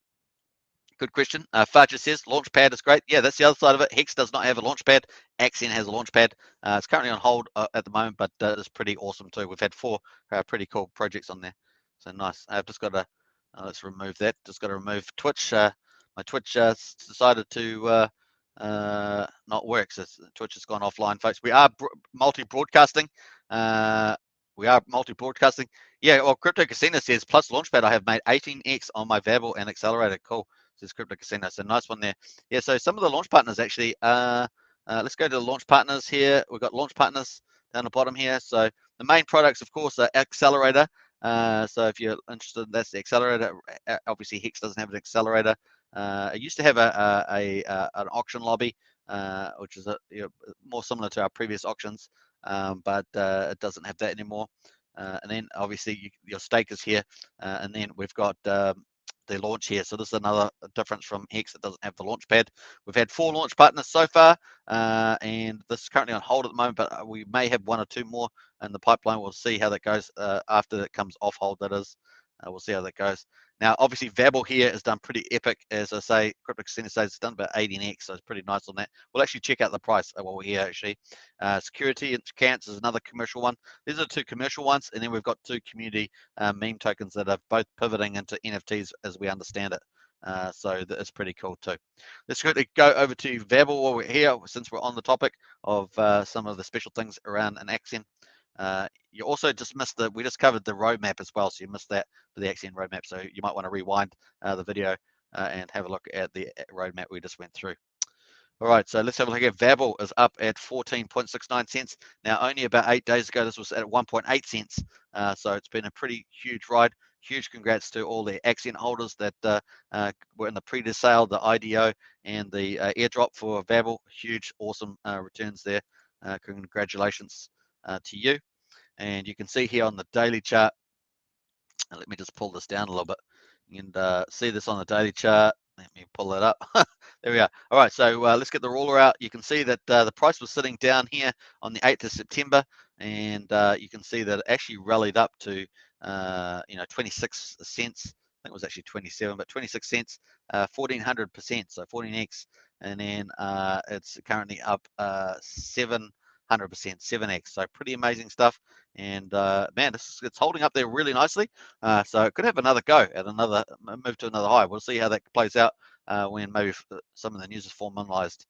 Good question. Faja says Launchpad is great. Yeah, that's the other side of it. Hex does not have a Launchpad. Axion has a Launchpad. It's currently on hold at the moment, but it's pretty awesome too. We've had 4 pretty cool projects on there. So nice. I've just got to, let's remove that. Just got to remove Twitch. My Twitch decided to not work. So Twitch has gone offline, folks. We are multi-broadcasting. Yeah, well, Crypto Casino says, plus Launchpad, I have made 18x on my Vabble and Accelerator. Cool, says Crypto Casino. So nice one there. Yeah, so some of the launch partners actually, let's go to the launch partners here. We've got launch partners down the bottom here. So the main products, of course, are Accelerator. So if you're interested, that's the Accelerator. Obviously, Hex doesn't have an Accelerator. It used to have an auction lobby, which is more similar to our previous auctions, but it doesn't have that anymore. And then obviously your stake is here, and then we've got the launch here. So this is another difference from Hex. It doesn't have the launch pad. We've had 4 launch partners so far, and this is currently on hold at the moment, but we may have 1 or 2 more in the pipeline. We'll see how that goes after that comes off hold, that is. We'll see how that goes. Now, obviously, Vabble here has done pretty epic. As I say, Crypto Casino says it's done about 18x, so it's pretty nice on that. We'll actually check out the price while we're here, actually. Security and Cants is another commercial one. These are 2 commercial ones, and then we've got 2 community meme tokens that are both pivoting into NFTs as we understand it. So it's pretty cool too. Let's quickly go over to Vabble while we're here, since we're on the topic of some of the special things around an Axion. You also just missed we just covered the roadmap as well, so you missed that for the Axion roadmap. So you might want to rewind the video and have a look at the roadmap we just went through. All right, so let's have a look at Vabble is up at 14.69 cents. Now, only about 8 days ago, this was at 1.8 cents. So it's been a pretty huge ride. Huge congrats to all the Axion holders that were in the pre-sale, the IDO, and the airdrop for Vabble. Huge, awesome returns there. Congratulations to you. And you can see here on the daily chart, let me just pull this down a little bit and see this on the daily chart. Let me pull that up. There we are. All right, so let's get the ruler out. You can see that the price was sitting down here on the 8th of September, and you can see that it actually rallied up to 26 cents. I think it was actually 27, but 26 cents, 1400%, so 14x, and then it's currently up 700%, 7x. So pretty amazing stuff. And man, it's holding up there really nicely. So it could have another go at another move to another high. We'll see how that plays out when maybe some of the news is formalized.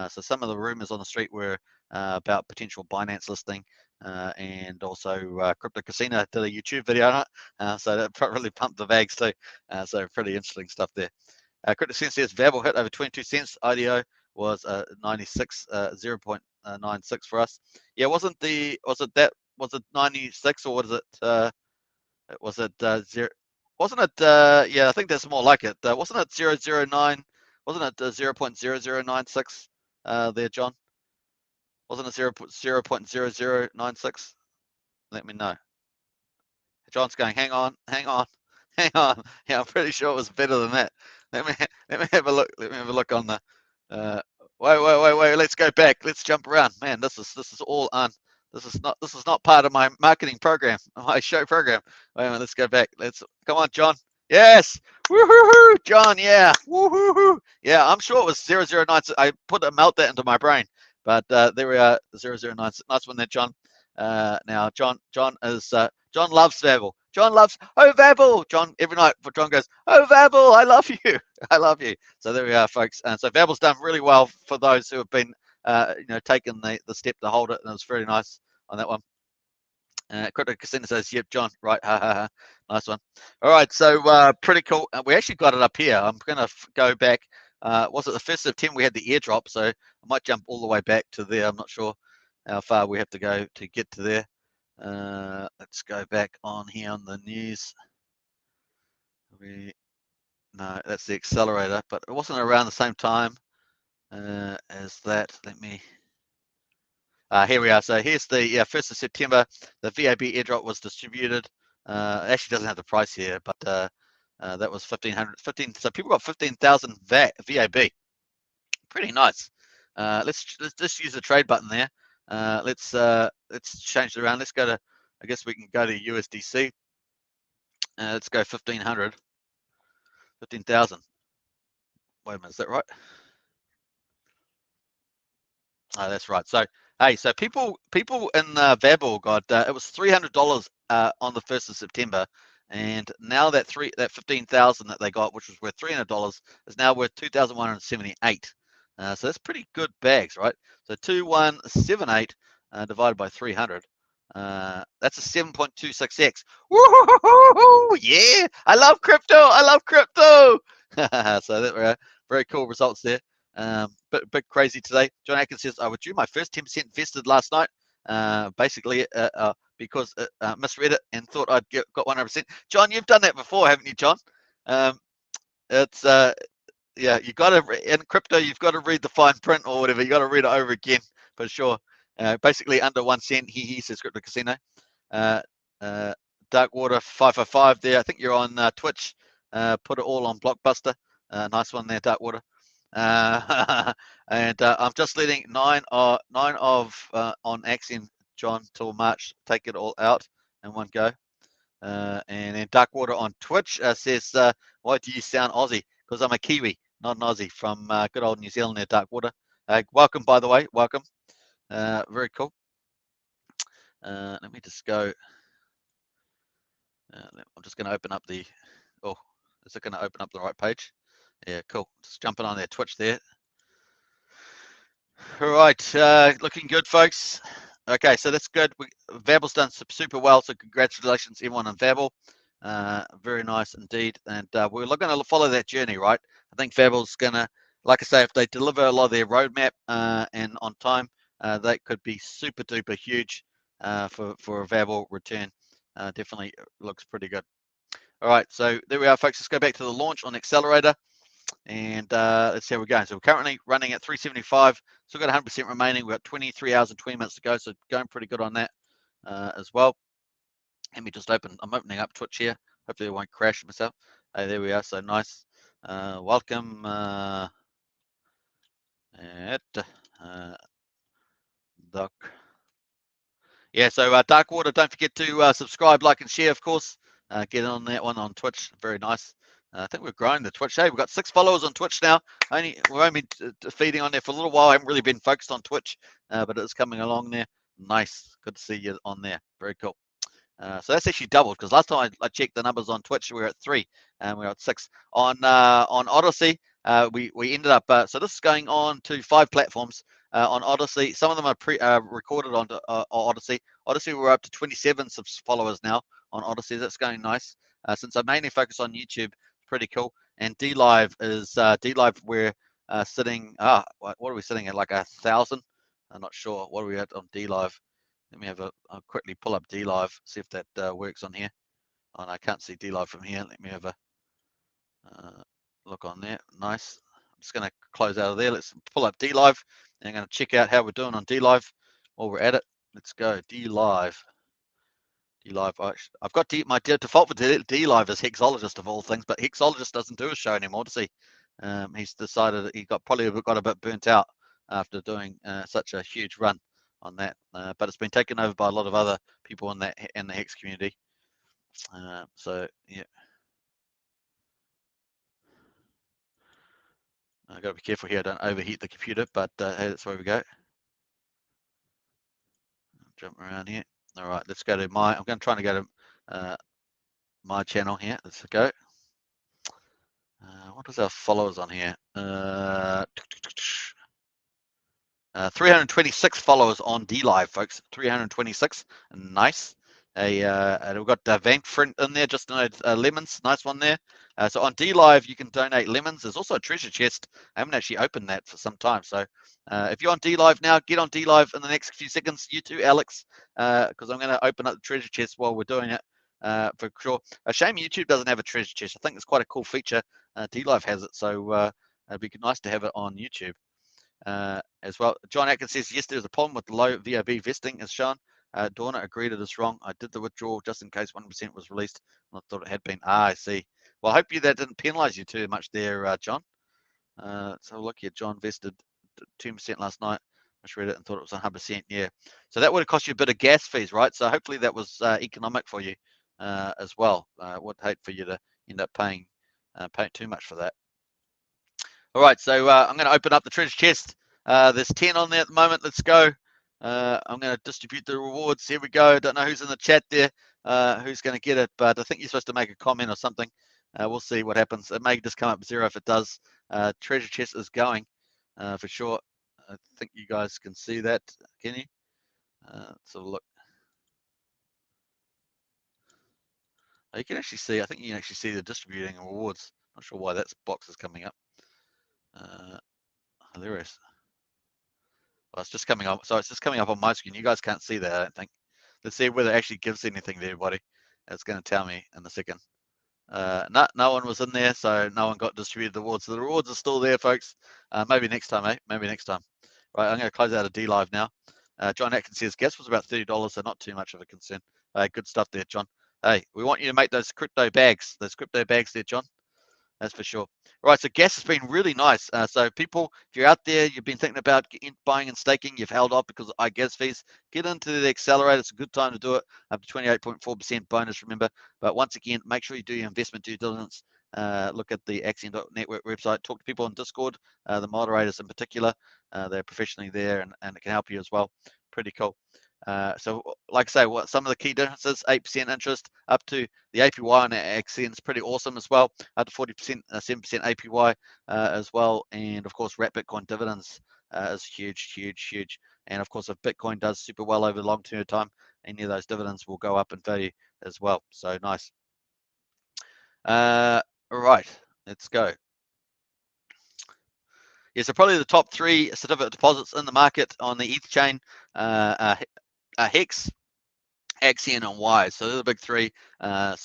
So some of the rumors on the street were about potential Binance listing, and also Crypto Casino did a YouTube video on it. So that really pumped the bags too. So pretty interesting stuff there. Crypto Casino says Vabble hit over 22 cents. IDO was 96, 0.96 for us. Yeah, was it 96 or was it zero? Wasn't it? Yeah, I think that's more like it. Wasn't it 009? Wasn't it 0.0096 there, John? Wasn't it 0.0096? Let me know. John's going, hang on. Yeah, I'm pretty sure it was better than that. Let me have a look. Let me have a look on the. Wait. Let's go back. Let's jump around. Man, this is all on. This is not part of my marketing program, my show program. Wait a minute. Let's go back. Come on, John. Yes. Woohoo, John. Yeah. Woohoo. Yeah, I'm sure it was 009. I melt that into my brain. But there we are, 009. Nice one there, John. Now, John loves Vabble. John loves, oh, Vabble. John, every night, John goes, oh, Vabble, I love you. I love you. So there we are, folks. And so Vabble's done really well for those who have been taken the step to hold it, and it was very nice on that one. Crypto Casino says, yep, John, right, ha, ha, ha. Nice one. All right, so pretty cool. We actually got it up here. I'm going to go back. Was it the 1st of September we had the airdrop, so I might jump all the way back to there. I'm not sure how far we have to go to get to there. Let's go back on here on the news. No, that's the accelerator, but it wasn't around the same time as that. Let me... here we are. So here's the 1st of September. The VAB airdrop was distributed. Actually doesn't have the price here, but that was 15. So people got 15,000 VAB. Pretty nice. Let's just use the trade button there. Let's change it around. Let's go to, I guess we can go to USDC. Let's go 15,000. Wait a minute, is that right? Oh, that's right. So, hey, so people in Vabel got it was $300 on the 1st of September, and now that 15,000 that they got, which was worth $300, is now worth 2,178. So that's pretty good bags, right? So 2178 divided by 300. That's a 7.26x. Woo! Yeah, I love crypto. I love crypto. So that were very cool results there. Bit crazy today. John Atkins says, I withdrew my first 10% invested last night, basically because misread it and thought I'd got 100%. John, you've done that before, haven't you, John? It's yeah, you got to in crypto, you've got to read the fine print or whatever. You got to read it over again for sure. Basically under 1 cent. He says Crypto Casino. Darkwater 555 there. I think you're on Twitch. Put it all on Blockbuster. Nice one there, Darkwater. And I'm just letting 9 of on Axion, John, till March. Take it all out in one go. And then Darkwater on Twitch says, why do you sound Aussie? Because I'm a Kiwi, not an Aussie, from good old New Zealand there, Darkwater. Welcome, by the way, welcome. Very cool. Let me just go. I'm just going to open up the, oh, is it going to open up the right page? Yeah, cool. Just jumping on their Twitch there. All right, looking good, folks. Okay, so that's good. Vabel's done super well, so congratulations everyone on Vabel. Very nice indeed, and we're going to follow that journey, right? I think Vabel's going to, like I say, if they deliver a lot of their roadmap and on time, that could be super duper huge for a Vabel return. Definitely looks pretty good. All right, so there we are, folks. Let's go back to the launch on Accelerator. And let's see how we're going. So we're currently running at 375. Still got 100% remaining. We've got 23 hours and 20 minutes to go. So going pretty good on that as well. Let me just open. I'm opening up Twitch here. Hopefully it won't crash myself. Hey, there we are. So nice. Welcome. Doc. Yeah, so Darkwater, don't forget to subscribe, like, and share, of course. Get on that one on Twitch. Very nice. I think we've grown the Twitch. Hey, we've got 6 followers on Twitch now. We've only been feeding on there for a little while. I haven't really been focused on Twitch, but it's coming along there. Nice. Good to see you on there. Very cool. So that's actually doubled because last time I checked the numbers on Twitch, we were at 3 and we were at 6. On Odyssey, we ended up, so this is going on to 5 platforms on Odyssey. Some of them are recorded on Odyssey. Odyssey, we're up to 27 followers now on Odyssey. That's going nice. Since I mainly focus on YouTube, pretty cool. And DLive is DLive. We're sitting. What are we sitting at? Like 1,000? I'm not sure. What are we at on DLive? Let me have I'll quickly pull up DLive, see if that works on here. Oh, no, I can't see DLive from here. Let me have a look on there. Nice. I'm just going to close out of there. Let's pull up DLive. And I'm going to check out how we're doing on DLive while we're at it. Let's go DLive. DLive. I've got my default for DLive is Hexologist of all things, but Hexologist doesn't do a show anymore, does he? He's decided that he probably got a bit burnt out after doing such a huge run on that. But it's been taken over by a lot of other people in the Hex community. So yeah, I got to be careful here. I don't overheat the computer, but hey, that's where we go. Jump around here. All right, let's go to my. I'm going to try to go to my channel here. Let's go. What is our followers on here? 326 followers on DLive, folks. 326, nice. We've got Vankfront in there, just donated lemons, nice one there. So on DLive, you can donate lemons. There's also a treasure chest. I haven't actually opened that for some time. So if you're on DLive now, get on DLive in the next few seconds. You too, Alex, because I'm going to open up the treasure chest while we're doing it for sure. A shame YouTube doesn't have a treasure chest. I think it's quite a cool feature. DLive has it, so it'd be nice to have it on YouTube. As well. John Atkins says, yes, there's a problem with the low VOB vesting as shown. Dorna agreed it is wrong. I did the withdrawal just in case 1% was released. I thought it had been. I see. Well, I hope that didn't penalize you too much there, John. Let's have a look here. John vested 2% last night. I just read it and thought it was 100%. Yeah. So that would have cost you a bit of gas fees, right? So hopefully that was economic for you as well. Would hate for you to end up paying too much for that. All right, so I'm going to open up the treasure chest. There's 10 on there at the moment. Let's go. I'm going to distribute the rewards. Here we go. Don't know who's in the chat there, who's going to get it, but I think you're supposed to make a comment or something. We'll see what happens. It may just come up 0 if it does. Treasure chest is going for sure. I think you guys can see that. Can you? Let's have a look. You can actually see, I think you can actually see the distributing rewards. Not sure why that box is coming up. Hilarious. Well, it's just coming up. So it's just coming up on my screen. You guys can't see that, I don't think. Let's see whether it actually gives anything to everybody. It's going to tell me in a second. No one was in there, so no one got distributed the rewards. So the rewards are still there, folks. Maybe next time, eh? Maybe next time. Right, I'm going to close out of DLive now. John Atkins says gas was about $30, so not too much of a concern. Good stuff there, John. Hey, we want you to make those crypto bags there, John. That's for sure. All right, so gas has been really nice. So people, if you're out there, you've been thinking about buying and staking, you've held off because of gas fees, get into the accelerator. It's a good time to do it. Up to 28.4% bonus, remember. But once again, make sure you do your investment due diligence. Look at the Axion.network website. Talk to people on Discord, the moderators in particular. They're professionally there and it can help you as well. Pretty cool. So like I say, what some of the key differences, 8% interest up to the APY on AXN is pretty awesome as well, up to 40%, 7% APY as well. And of course, wrap Bitcoin dividends is huge. And of course, if Bitcoin does super well over the long term time, any of those dividends will go up in value as well. So nice. All right, let's go. Yeah, so probably the top 3 certificate deposits in the market on the ETH chain, Hex, Axion and Wise. So they're the big 3. I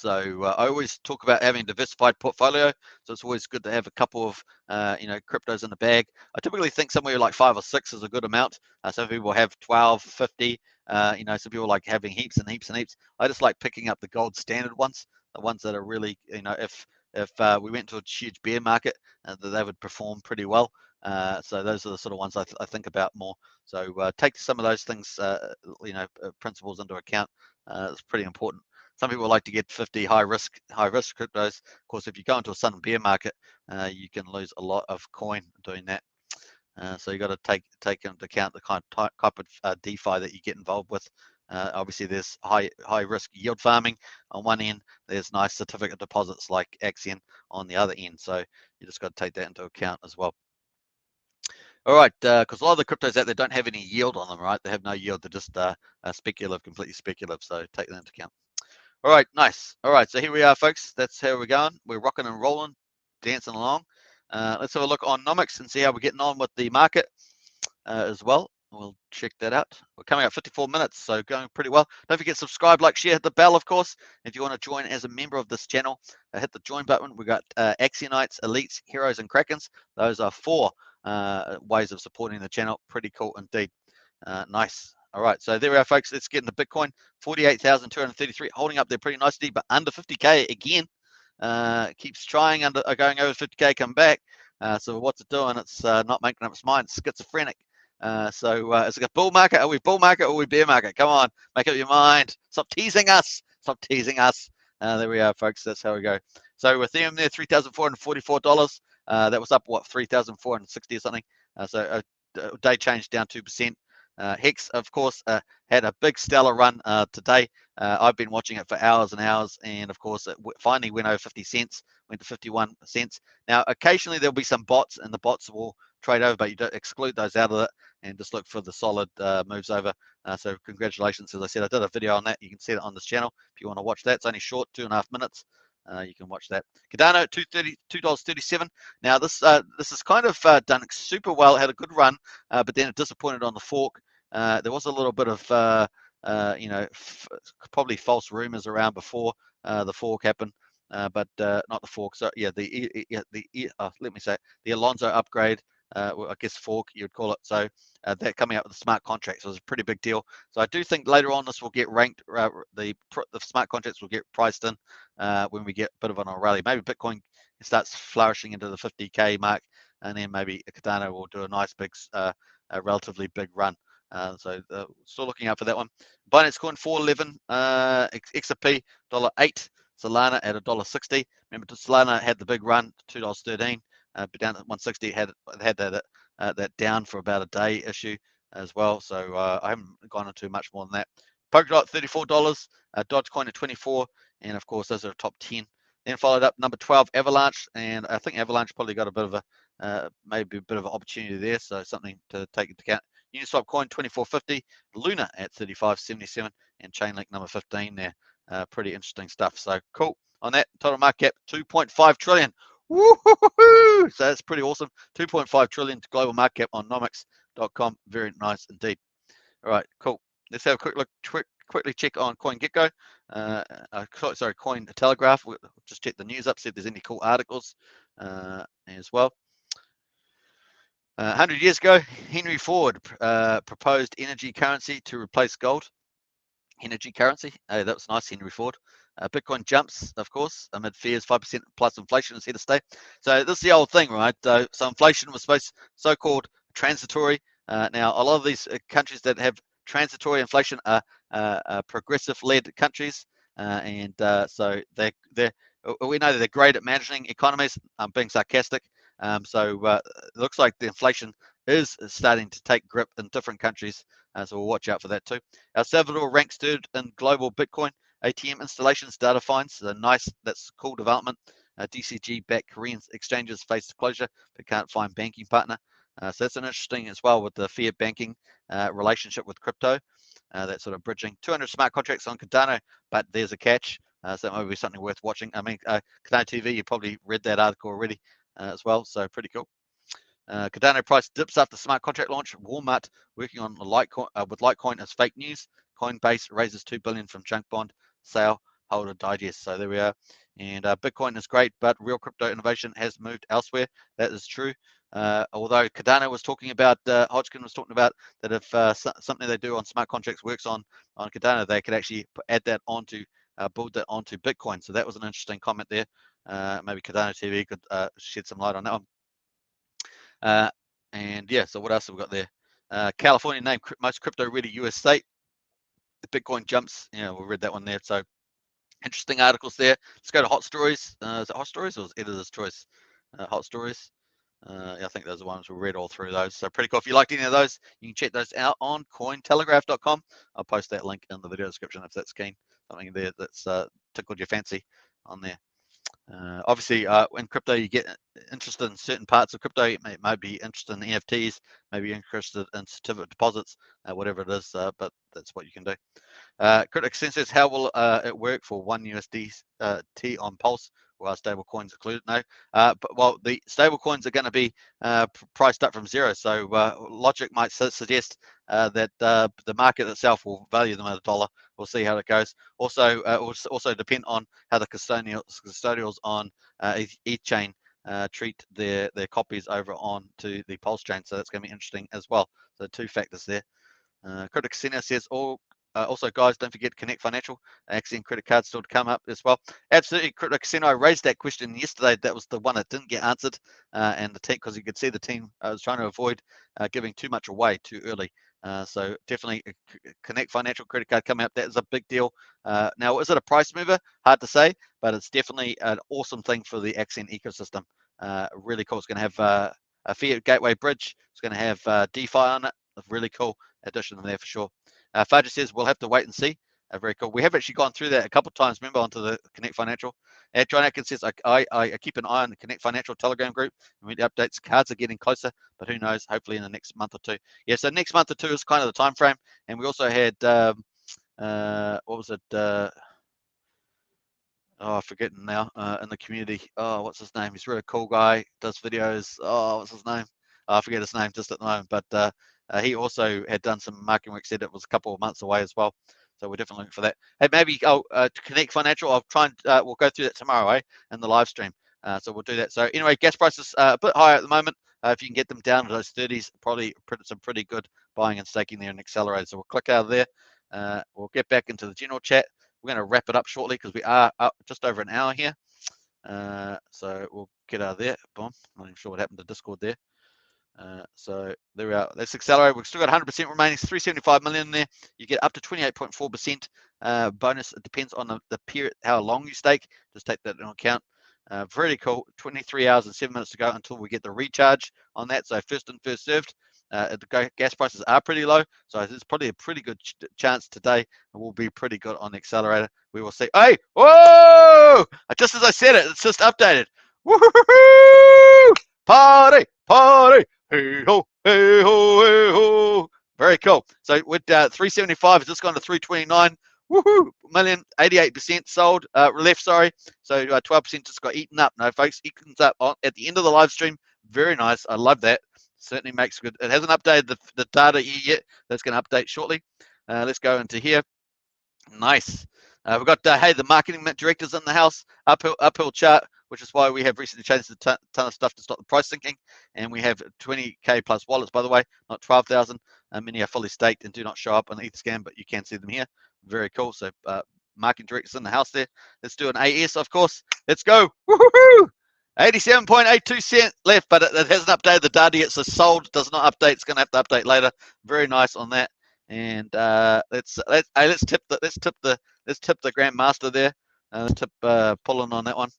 always talk about having a diversified portfolio. So it's always good to have a couple of cryptos in the bag. I typically think somewhere like 5 or 6 is a good amount. Some people have 12, 50. Some people like having heaps and heaps and heaps. I just like picking up the gold standard ones, the ones that are really, if we went to a huge bear market, they would perform pretty well. So those are the sort of ones I think about more. So take some of those things, principles into account. It's pretty important. Some people like to get 50 high risk cryptos. Of course, if you go into a sudden bear market, you can lose a lot of coin doing that. So you got to take into account the kind of type of DeFi that you get involved with. Obviously, there's high risk yield farming on one end. There's nice certificate deposits like Axion on the other end. So you just got to take that into account as well. All right, because a lot of the cryptos out there don't have any yield on them, right? They have no yield. They're just speculative, completely speculative. So take that into account. All right, nice. All right, so here we are, folks. That's how we're going. We're rocking and rolling, dancing along. Let's have a look on Nomics and see how we're getting on with the market as well. We'll check that out. We're coming up 54 minutes, so going pretty well. Don't forget, subscribe, like, share, hit the bell, of course. If you want to join as a member of this channel, hit the join button. We've got Axionites, Elites, Heroes, and Krakens. Those are 4 ways of supporting the channel. Pretty cool indeed. Nice. All right, so there we are, folks. Let's get into Bitcoin. 48,233, holding up there pretty nicely, but under 50K again. Keeps trying going over 50K, come back. So what's it doing? It's not making up its mind. It's schizophrenic. Is it a bull market? Are we bull market or are we bear market? Come on, make up your mind. Stop teasing us. Stop teasing us. There we are, folks. That's how we go. So Ethereum there, $3,444. That was up, what, 3,460 or something. So a day change down 2%. Hex, of course, had a big stellar run today. I've been watching it for hours and hours, and of course, it finally went over 50 cents, went to 51 cents. Now, occasionally there'll be some bots, and the bots will trade over, but you don't exclude those out of it. and just look for the solid moves over. So congratulations. As I said, I did a video on that. You can see it on this channel if you want to watch that. It's only short, 2.5 minutes. You can watch that. Cardano, $2.37. Now this is kind of done super well. It had a good run, but then it disappointed on the fork. There was a little bit of probably false rumors around before the fork happened, but not the fork. So yeah, let me say it, the Alonso upgrade. I guess fork you'd call it. So that coming out with the smart contracts was a pretty big deal. So I do think later on this will get ranked. The smart contracts will get priced in when we get a bit of an rally. Maybe Bitcoin starts flourishing into the 50K mark, and then maybe Cardano will do a nice big, relatively big run. So still looking out for that one. Binance Coin 411, XRP $1.08, Solana at $1.60. Remember, Solana had the big run, $2.13, but down at 160. Had that down for about a day issue as well. So I haven't gone into much more than that. Polkadot $34, Dogecoin at 24, and of course those are top 10. Then followed up number 12, Avalanche, and I think Avalanche probably got a bit of a maybe a bit of an opportunity there, so something to take into account. Uniswap coin 24.50, Luna at 35.77, and Chainlink number 15 there. Pretty interesting stuff. So cool. On that, total market cap 2.5 trillion. Woo-hoo-hoo-hoo! So that's pretty awesome. 2.5 trillion global market cap on nomics.com. Very nice indeed. All right, cool. Let's have a quick look. Quickly check on CoinGecko. Sorry, Cointelegraph. We'll just check the news up, see if there's any cool articles as well. 100 years ago, Henry Ford proposed energy currency to replace gold. Energy currency. That was nice, Henry Ford. Bitcoin jumps, of course, amid fears 5% plus inflation is here to stay. So this is the old thing, right? So inflation was so-called transitory. Now, a lot of these countries that have transitory inflation are progressive-led countries, and so we know that they're great at managing economies. I'm being sarcastic. So it looks like the inflation is starting to take grip in different countries, so we'll watch out for that too. El Salvador ranks third in global Bitcoin ATM installations data finds. So nice, that's cool development. DCG-backed Korean exchanges face closure but can't find banking partner. So that's an interesting as well with the fiat banking relationship with crypto. That sort of bridging. 200 smart contracts on Cardano, but there's a catch. So that might be something worth watching. I mean, Cardano TV, you probably read that article already as well, so pretty cool. Cardano price dips after smart contract launch. Walmart working on Litecoin with Litecoin as fake news. Coinbase raises $2 billion from junk bond sale. Holder digest. So there we are. And Bitcoin is great, but real crypto innovation has moved elsewhere. That is true. Although Cardano was talking about, Hodgkin was talking about that if something they do on smart contracts works on Cardano, they could actually add that onto, build that onto Bitcoin. So that was an interesting comment there. Maybe Cardano TV could shed some light on that one. And yeah, so what else have we got there? California named most crypto-ready US state. The Bitcoin jumps. Yeah, we read that one there. So interesting articles there. Let's go to Hot Stories. Is it Hot Stories or is it Editor's Choice? Hot Stories. I think those are the ones we read all through those. So pretty cool. If you liked any of those, you can check those out on Cointelegraph.com. I'll post that link in the video description if that's keen. Something there that's tickled your fancy on there. Obviously, in crypto, you get interested in certain parts of crypto. You might be interested in NFTs, maybe interested in certificate deposits, whatever it is, but that's what you can do. Critics says, how will it work for $1 USDT on Pulse? Well, stable coins included. No, but the stable coins are going to be priced up from zero. So logic might suggest that the market itself will value them at $1. We'll see how it goes. Also, it will also depend on how the custodials on eChain treat their copies over on to the Pulsechain. So that's going to be interesting as well. So 2 factors there. Critic Casino says, also, guys, don't forget Connect Financial. AXN credit card still to come up as well. Absolutely, Critic Casino. I raised that question yesterday. That was the one that didn't get answered. And the team, because you could see the team was trying to avoid giving too much away too early. So definitely Connect Financial credit card coming up. That is a big deal. Now, is it a price mover? Hard to say, but it's definitely an awesome thing for the AXN ecosystem. Really cool. It's going to have a fiat gateway bridge. It's going to have DeFi on it. A really cool addition there for sure. Fudge says we'll have to wait and see. Very cool. We have actually gone through that a couple of times. Remember, onto the Connect Financial. John Atkins says, I keep an eye on the Connect Financial Telegram group. And the updates, cards are getting closer, but who knows? Hopefully in the next month or two. Yeah, so next month or two is kind of the time frame. And we also had what was it? I'm forgetting now. In the community. Oh, what's his name? He's a really cool guy. Does videos. Oh, what's his name? I forget his name just at the moment. But he also had done some marketing work. Said it was a couple of months away as well. So we're definitely looking for that. Hey, maybe to Connect Financial, I'll try and we'll go through that tomorrow, in the live stream. So we'll do that. So anyway, gas prices a bit higher at the moment. If you can get them down to those 30s, probably some pretty good buying and staking there in Accelerator. So we'll click out of there. We'll get back into the general chat. We're going to wrap it up shortly because we are up just over an hour here. So we'll get out of there. Boom. Not even sure what happened to Discord there. So there we are. Let's accelerate. We've still got 100% remaining. It's 375 million there. You get up to 28.4% bonus. It depends on the period, how long you stake. Just take that into account. Very cool. 23 hours and 7 minutes to go until we get the recharge on that. So first in, first served. The gas prices are pretty low, so there's probably a pretty good chance today and we'll be pretty good on the accelerator. We will see. Hey, whoa! Just as I said it, it's just updated. Woo-hoo-hoo! Party, party, hey ho, hey ho, hey ho. Very cool. So with 375, it's just gone to 329. Woohoo! Million, 88% sold, left, sorry. So 12% just got eaten up. No, folks, eaten up at the end of the live stream. Very nice. I love that. Certainly makes good. It hasn't updated the data yet. That's going to update shortly. Let's go into here. Nice. We've got hey, the marketing directors in the house. Uphill chart, which is why we have recently changed a ton of stuff to stop the price sinking. And we have 20K plus wallets, by the way, not 12,000. Many are fully staked and do not show up on Etherscan, but you can see them here. Very cool. So marketing directors in the house there. Let's do an AS, of course. Let's go. Woohoo! 87.82 cents left, but it hasn't updated the data yet. So sold does not update. It's going to have to update later. Very nice on that. And let's tip the Grandmaster there. Let's tip pulling on that one.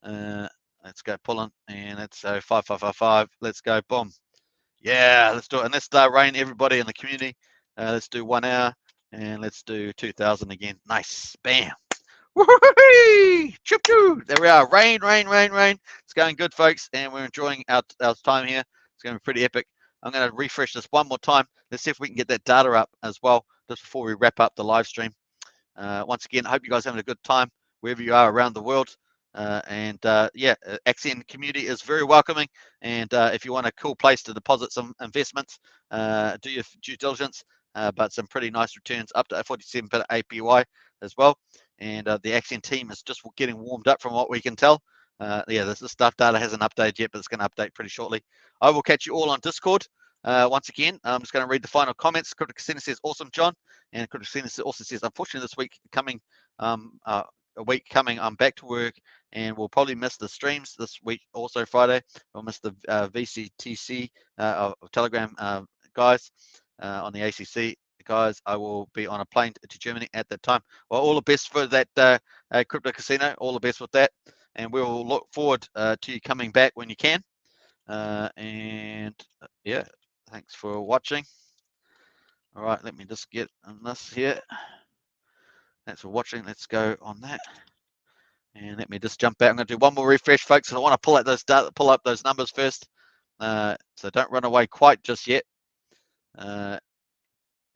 Let's go pulling, and it's 5555. Let's go, boom. Yeah, let's do it. And let's rain everybody in the community. Let's do 1 hour, and let's do 2,000 again. Nice, bam. Woo-hoo-hoo! There we are. Rain. It's going good, folks, and we're enjoying our time here. It's going to be pretty epic. I'm going to refresh this one more time. Let's see if we can get that data up as well, just before we wrap up the live stream. Once again, I hope you guys are having a good time wherever you are around the world. Yeah, AXN community is very welcoming. And if you want a cool place to deposit some investments, do your due diligence. But some pretty nice returns, up to 47% APY as well. And the AXN team is just getting warmed up from what we can tell. Yeah, this stuff data hasn't updated yet, but it's going to update pretty shortly. I will catch you all on Discord. Once again, I'm just going to read the final comments. Crypto Casino says, awesome, John. And Crypto Casino also says, unfortunately, this week coming, I'm back to work and we'll probably miss the streams this week. Also Friday, we'll miss the VCTC Telegram guys on the ACC. Guys, I will be on a plane to Germany at that time. Well, all the best for that Crypto Casino. All the best with that. And we will look forward to you coming back when you can. And yeah, thanks for watching. All right, let me just get on this here. Thanks for watching. Let's go on that. And let me just jump back. I'm going to do one more refresh, folks. I want to pull up those numbers first. So don't run away quite just yet.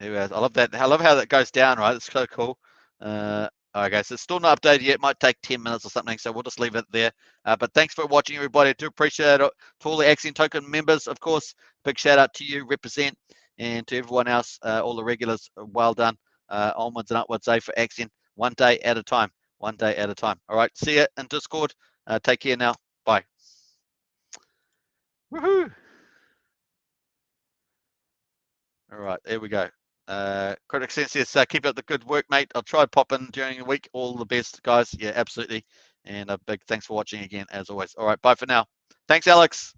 Anyways, I love that. I love how that goes down, right? It's so cool. Okay, so it's still not updated yet. It might take 10 minutes or something, so we'll just leave it there. But thanks for watching, everybody. I do appreciate it. To all the Axion Token members, of course, big shout out to you, represent, and to everyone else, all the regulars, well done. Onwards and upwards, for Axion, one day at a time. One day at a time. All right, see you in Discord. Take care now. Bye. Woohoo! All right, there we go. Crypto Sense says, keep up the good work, mate. I'll try to pop in during the week. All the best, guys. Yeah, absolutely. And a big thanks for watching again, as always. All right, bye for now. Thanks, Alex.